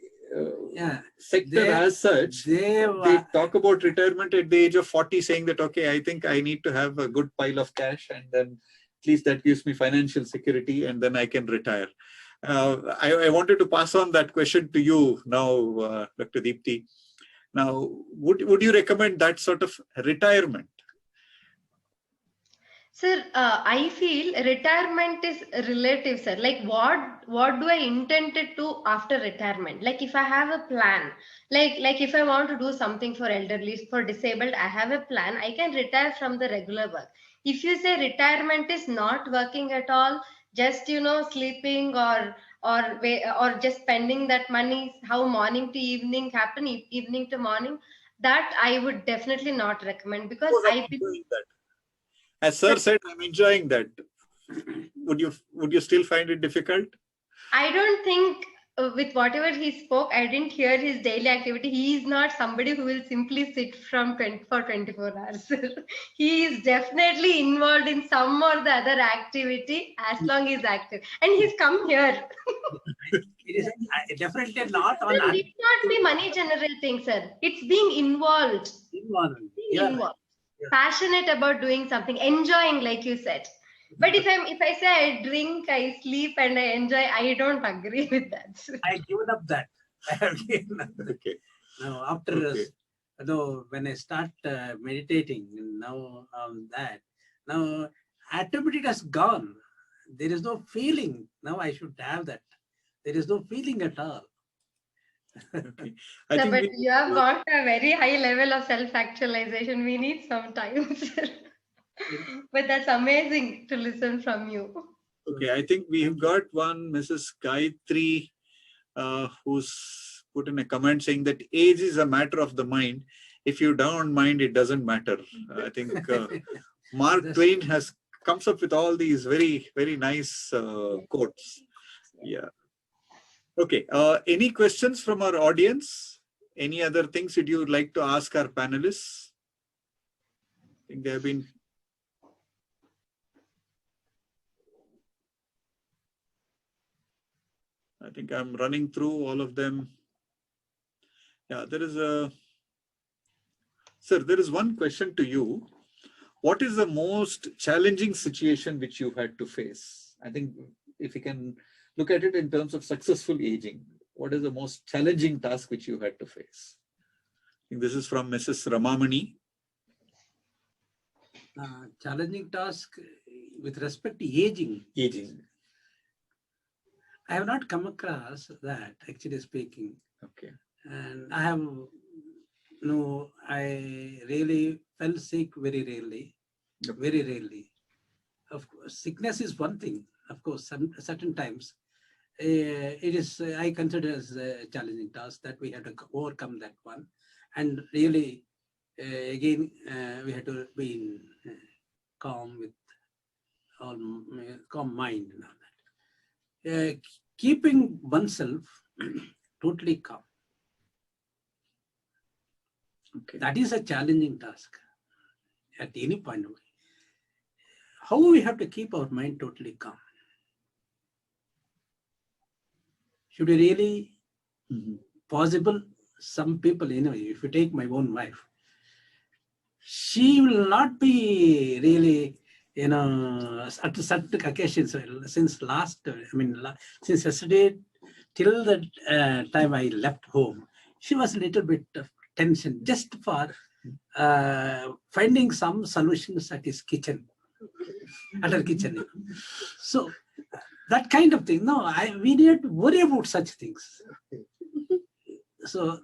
sector as such, they talk about retirement at the age of 40, saying that, okay, I think I need to have a good pile of cash, and then at least that gives me financial security, and then I can retire. I wanted to pass on that question to you now, Dr. Deepthi. Now, would you recommend that sort of retirement? Sir, I feel retirement is relative, sir. Like what do I intend to do after retirement? Like if I have a plan, like if I want to do something for elderly, for disabled, I have a plan. I can retire from the regular work. If you say retirement is not working at all, just sleeping or just spending that money, how morning to evening happen, evening to morning, that I would definitely not recommend, because I believe that. As sir said, I'm enjoying that. Would you still find it difficult? I don't think with whatever he spoke, I didn't hear his daily activity. He is not somebody who will simply sit for 24 hours. He is definitely involved in some or the other activity as long as he's active. And he's come here. It is definitely not on. It need not be money generating, sir. It's being involved. Involved. Passionate about doing something, enjoying, like you said. But if I say I drink, I sleep, and I enjoy, I don't agree with that. I given up that. I have given up. Okay. Now after, though, when I start meditating now now automatic has gone. There is no feeling. Now I should have that. There is no feeling at all. Okay. So, but you have got a very high level of self-actualization. We need some time, sir. But that's amazing to listen from you. Okay, I think we have got one Mrs. Gayatri who's put in a comment saying that age is a matter of the mind. If you don't mind, it doesn't matter. I think Mark Twain comes up with all these very, very nice quotes. Yeah. Okay. Any questions from our audience? Any other things that you would like to ask our panelists? I think there have been. I think I'm running through all of them. Yeah, there is sir, there is one question to you. What is the most challenging situation which you had to face? I think if you can look at it in terms of successful aging, what is the most challenging task which you had to face? I think this is from Mrs. Ramamani. Challenging task with respect to aging. I have not come across that, actually speaking. Okay. And I really fell sick very rarely. Okay. Very rarely. Of course, sickness is one thing. Of course, certain times. It is, I consider as a challenging task that we have to overcome that one. And really, again, we have to be in calm with all, calm mind and all that. Keeping oneself totally calm. Okay. That is a challenging task at any point of view. How we have to keep our mind totally calm? Should we really possible? Some people, if you take my own wife, she will not be really, at certain occasions, since since yesterday till the time I left home, she was a little bit of tension just for finding some solutions at his kitchen, at her kitchen. So that kind of thing, we need to worry about such things. So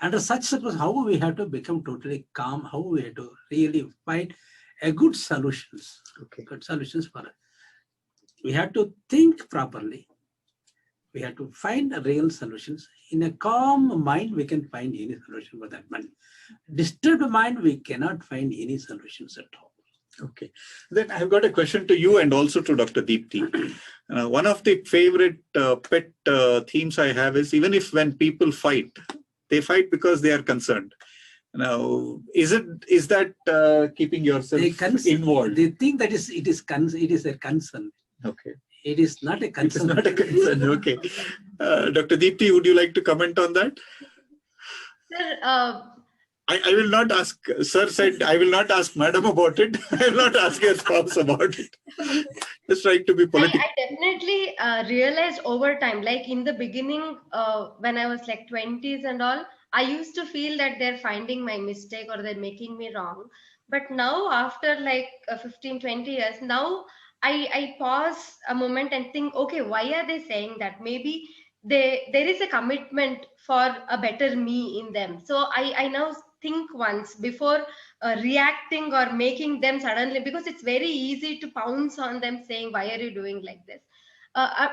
under such circumstances, how we have to become totally calm, how we have to really find a good solutions. Okay. Good solutions for it. We have to think properly. We have to find real solutions. In a calm mind, we can find any solution for that. But disturbed mind, we cannot find any solutions at all. Okay. Then I've got a question to you and also to Dr. Deepthi. One of the favorite pet themes I have is, even if when people fight, they fight because they are concerned. Now, is that keeping yourself involved? They think that it is a concern. Okay. It is not a concern. It is not a concern. Okay. Dr. Deepthi, would you like to comment on that? Sir, I will not ask, sir said, I will not ask madam about it. I will not ask your spouse about it. Just trying to be political. I definitely realized over time, like in the beginning, when I was like 20s and all, I used to feel that they're finding my mistake or they're making me wrong. But now after like 15, 20 years, now I pause a moment and think, okay, why are they saying that? Maybe there is a commitment for a better me in them. So I now think once before reacting or making them suddenly, because it's very easy to pounce on them saying, why are you doing like this?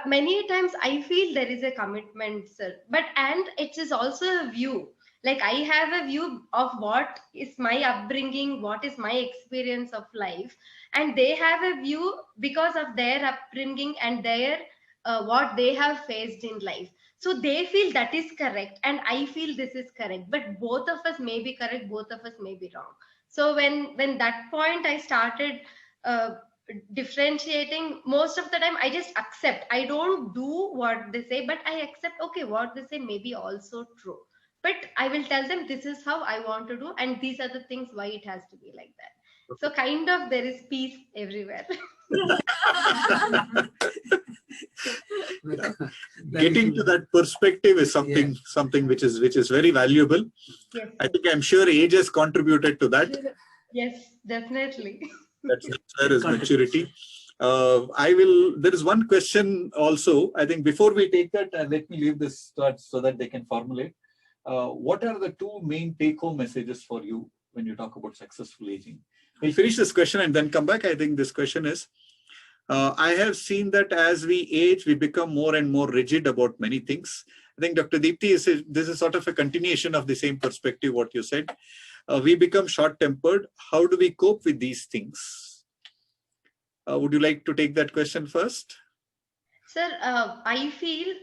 Many times I feel there is a commitment, sir, and it is also a view. Like I have a view of what is my upbringing, what is my experience of life, and they have a view because of their upbringing and their what they have faced in life. So they feel that is correct, and I feel this is correct, but both of us may be correct, both of us may be wrong. So when that point I started differentiating, most of the time I just accept. I don't do what they say, but I accept, okay, what they say may be also true, but I will tell them this is how I want to do, and these are the things why it has to be like that. So kind of there is peace everywhere. Getting to that perspective is something which is very valuable. Yes, I think I'm sure age has contributed to that. Yes, definitely. That's where is maturity. There is one question also. I think before we take that, let me leave this thought so that they can formulate. What are the two main take-home messages for you when you talk about successful aging? We'll finish this question and then come back. I think this question is, I have seen that as we age, we become more and more rigid about many things. I think Dr. Deepthi, this is sort of a continuation of the same perspective, what you said. We become short-tempered. How do we cope with these things? Would you like to take that question first? Sir, I feel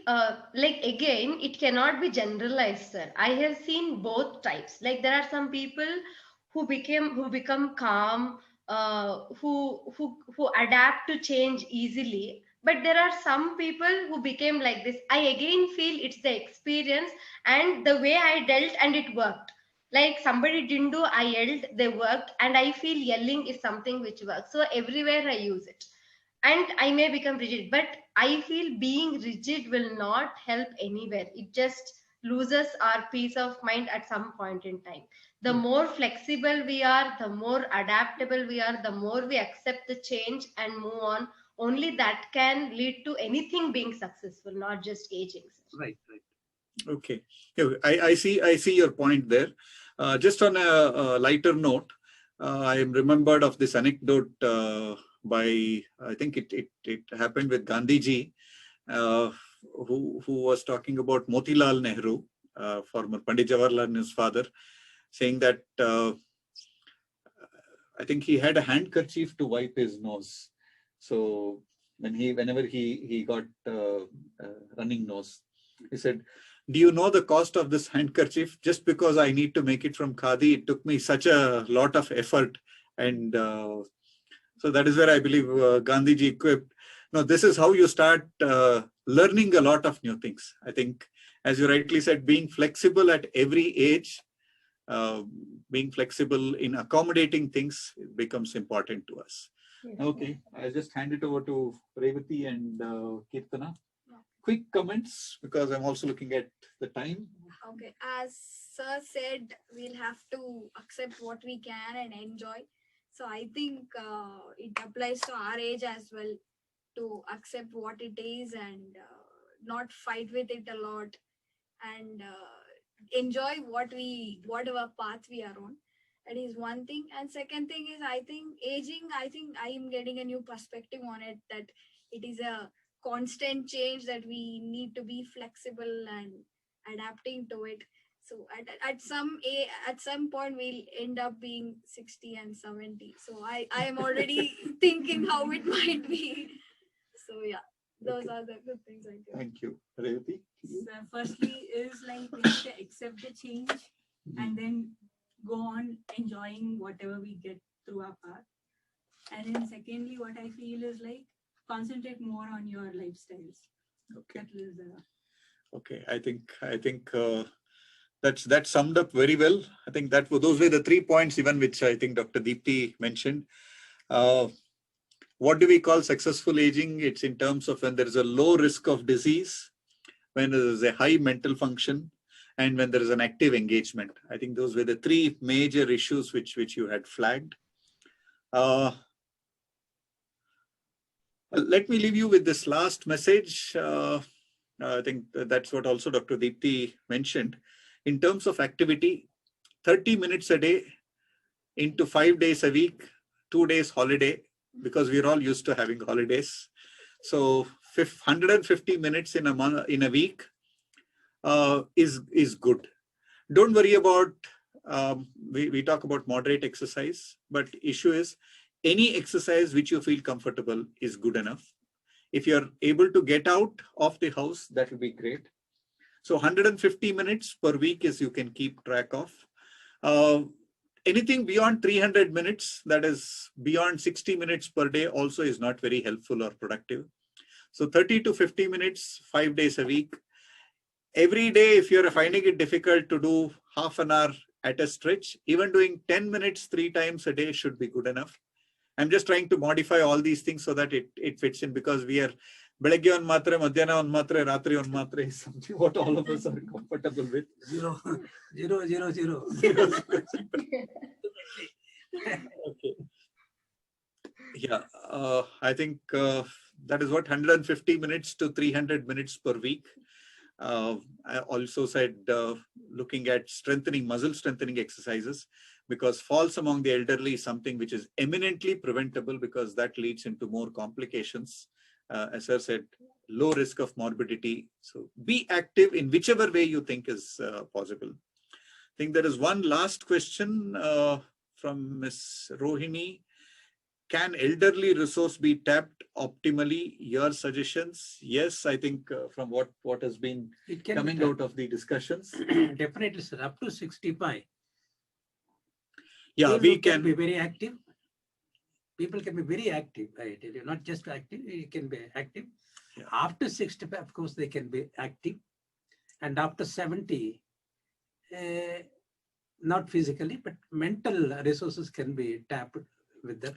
like again, it cannot be generalized, sir. I have seen both types. Like there are some people who become calm, who adapt to change easily. But there are some people who became like this. I again feel it's the experience and the way I dealt, and it worked. Like somebody didn't do, I yelled, they worked, and I feel yelling is something which works. So everywhere I use it. And I may become rigid, but I feel being rigid will not help anywhere. It just loses our peace of mind at some point in time. The more flexible we are, the more adaptable we are, the more we accept the change and move on. Only that can lead to anything being successful, not just aging. Right. Okay. I see your point there. Just on a lighter note, I am remembered of this anecdote by, I think it happened with Gandhiji, who was talking about Motilal Nehru, former Pandit Jawaharlal Nehru's father, saying that I think he had a handkerchief to wipe his nose. So whenever he got running nose, he said, do you know the cost of this handkerchief? Just because I need to make it from khadi, it took me such a lot of effort. And so that is where I believe Gandhiji equipped. Now, this is how you start learning a lot of new things. I think, as you rightly said, being flexible at every age, being flexible in accommodating things becomes important to us. Yes. Okay, I'll just hand it over to Revati and Kirtana. Quick comments, because I'm also looking at the time. Okay, as Sir said, we'll have to accept what we can and enjoy. So I think it applies to our age as well, to accept what it is and not fight with it a lot, and enjoy whatever path we are on. That is one thing. And second thing is, I think aging, I am getting a new perspective on it, that it is a constant change, that we need to be flexible and adapting to it. So at some point we'll end up being 60 and 70. So I am already thinking how it might be. So yeah, those are the good things I do. Thank you. Revati? So firstly is like we need to accept the change and then go on enjoying whatever we get through our path. And then secondly, what I feel is like concentrate more on your lifestyles. Okay. That is, Okay. I think that's summed up very well. I think that those were the 3 points even which I think Dr. Deepthi mentioned. What do we call successful aging? It's in terms of when there is a low risk of disease, when there is a high mental function, and when there is an active engagement. I think those were the 3 major issues which you had flagged. Let me leave you with this last message. I think that's what also Dr. Deepthi mentioned. In terms of activity, 30 minutes a day into 5 days a week, 2 days holiday, because we're all used to having holidays. So 150 minutes in a month, in a week is good. Don't worry about, we talk about moderate exercise, but issue is any exercise which you feel comfortable is good enough. If you're able to get out of the house, that will be great. So 150 minutes per week is you can keep track of. Anything beyond 300 minutes, that is beyond 60 minutes per day, also is not very helpful or productive. So 30 to 50 minutes, 5 days a week. Every day, if you're finding it difficult to do half an hour at a stretch, even doing 10 minutes 3 times a day should be good enough. I'm just trying to modify all these things so that it fits in, because we are Belagge on matre, Madhyana on matre, Ratri on matre is something what all of us are comfortable with. 0, 0, 0, 0. Okay. Yeah, I think that is what 150 minutes to 300 minutes per week. I also said looking at muscle strengthening exercises, because falls among the elderly is something which is eminently preventable, because that leads into more complications. As I said, low risk of morbidity. So be active in whichever way you think is possible. I think there is one last question from Ms. Rohini. Can elderly resource be tapped optimally? Your suggestions? Yes, I think from what has been coming out of the discussions. Definitely, sir. Up to 65. Yeah, we can be very active. People can be very active. Right? Not just active, you can be active. Yeah. After 65, of course, they can be active. And after 70, not physically, but mental resources can be tapped with them.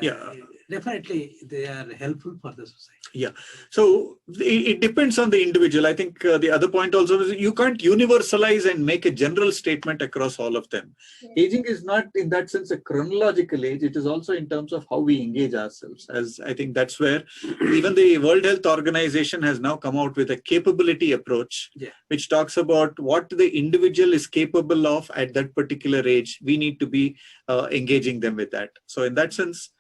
Yeah. Definitely they are helpful for the society. Yeah, so it depends on the individual. I think the other point also is you can't universalize and make a general statement across all of them. Yeah. Aging is not in that sense a chronological age. It is also in terms of how we engage ourselves. As I think that's where even the World Health Organization has now come out with a capability approach, which talks about what the individual is capable of at that particular age. We need to be engaging them with that. So in that sense,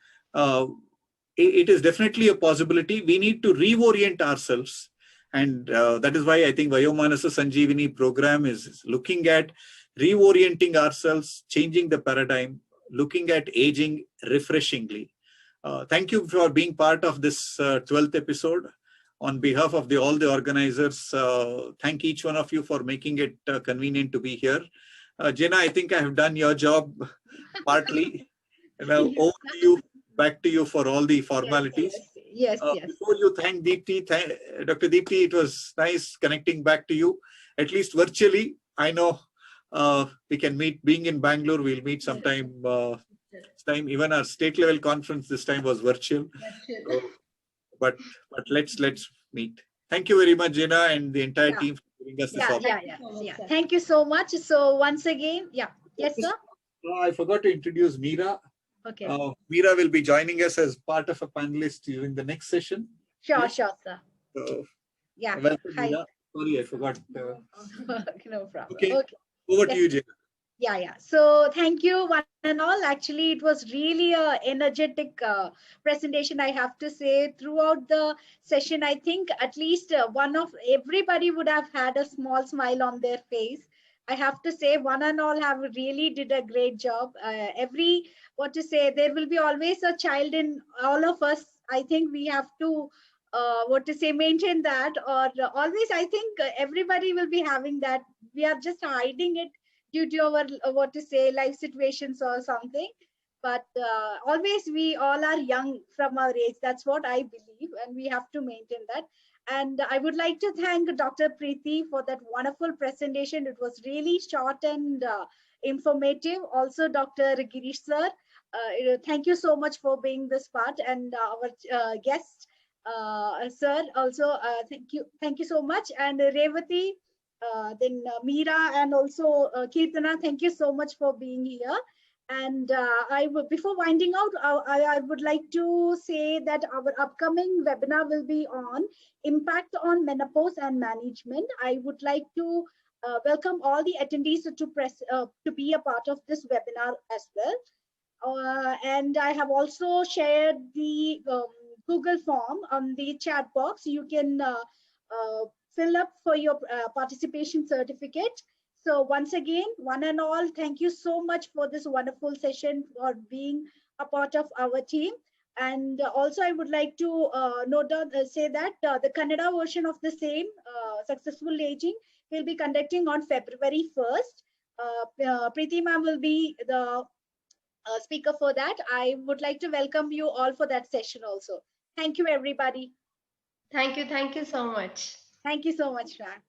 it is definitely a possibility. We need to reorient ourselves, and that is why I think Vayomanasa Sanjeevani program is looking at reorienting ourselves, changing the paradigm, looking at aging refreshingly. Thank you for being part of this 12th episode. On behalf of all the organizers, thank each one of you for making it convenient to be here. Jenna, I think I have done your job partly. Now over to you. Back to you for all the formalities. Yes. Before you thank Deepthi, Dr. Deepthi, it was nice connecting back to you, at least virtually. I know we can meet, being in Bangalore, we'll meet sometime. This time, even our state level conference this time was virtual. But let's meet. Thank you very much, Jenna, and the entire team for giving us this opportunity. Thank you so much. So once again, yes, sir. I forgot to introduce Meera. Okay. Meera will be joining us as part of a panelist during the next session. Sure, sir. So, welcome, Meera. Sorry, I forgot. No problem. Okay. Over to you, Jenna. So thank you one and all. Actually, it was really an energetic presentation, I have to say. Throughout the session, I think at least everybody would have had a small smile on their face. I have to say, one and all have really did a great job. There will be always a child in all of us. I think we have to, maintain that, or always, I think everybody will be having that. We are just hiding it due to our what to say, life situations or something. But always we all are young from our age. That's what I believe, and we have to maintain that. And I would like to thank Dr. Preeti for that wonderful presentation. It was really short and informative. Also, Dr. Girish sir, thank you so much for being this part, and our guest sir also, thank you so much. And Revati, then Meera, and also Kirtana, thank you so much for being here. And before winding out, I would like to say that our upcoming webinar will be on impact on menopause and management. I would like to welcome all the attendees to be a part of this webinar as well. And I have also shared the Google form on the chat box. You can fill up for your participation certificate. So once again, one and all, thank you so much for this wonderful session, for being a part of our team. And also, I would like to say that the Kannada version of the same, Successful Aging, will be conducting on February 1st. Preeti ma'am will be the speaker for that. I would like to welcome you all for that session also. Thank you, everybody. Thank you so much. Thank you so much, ma'am.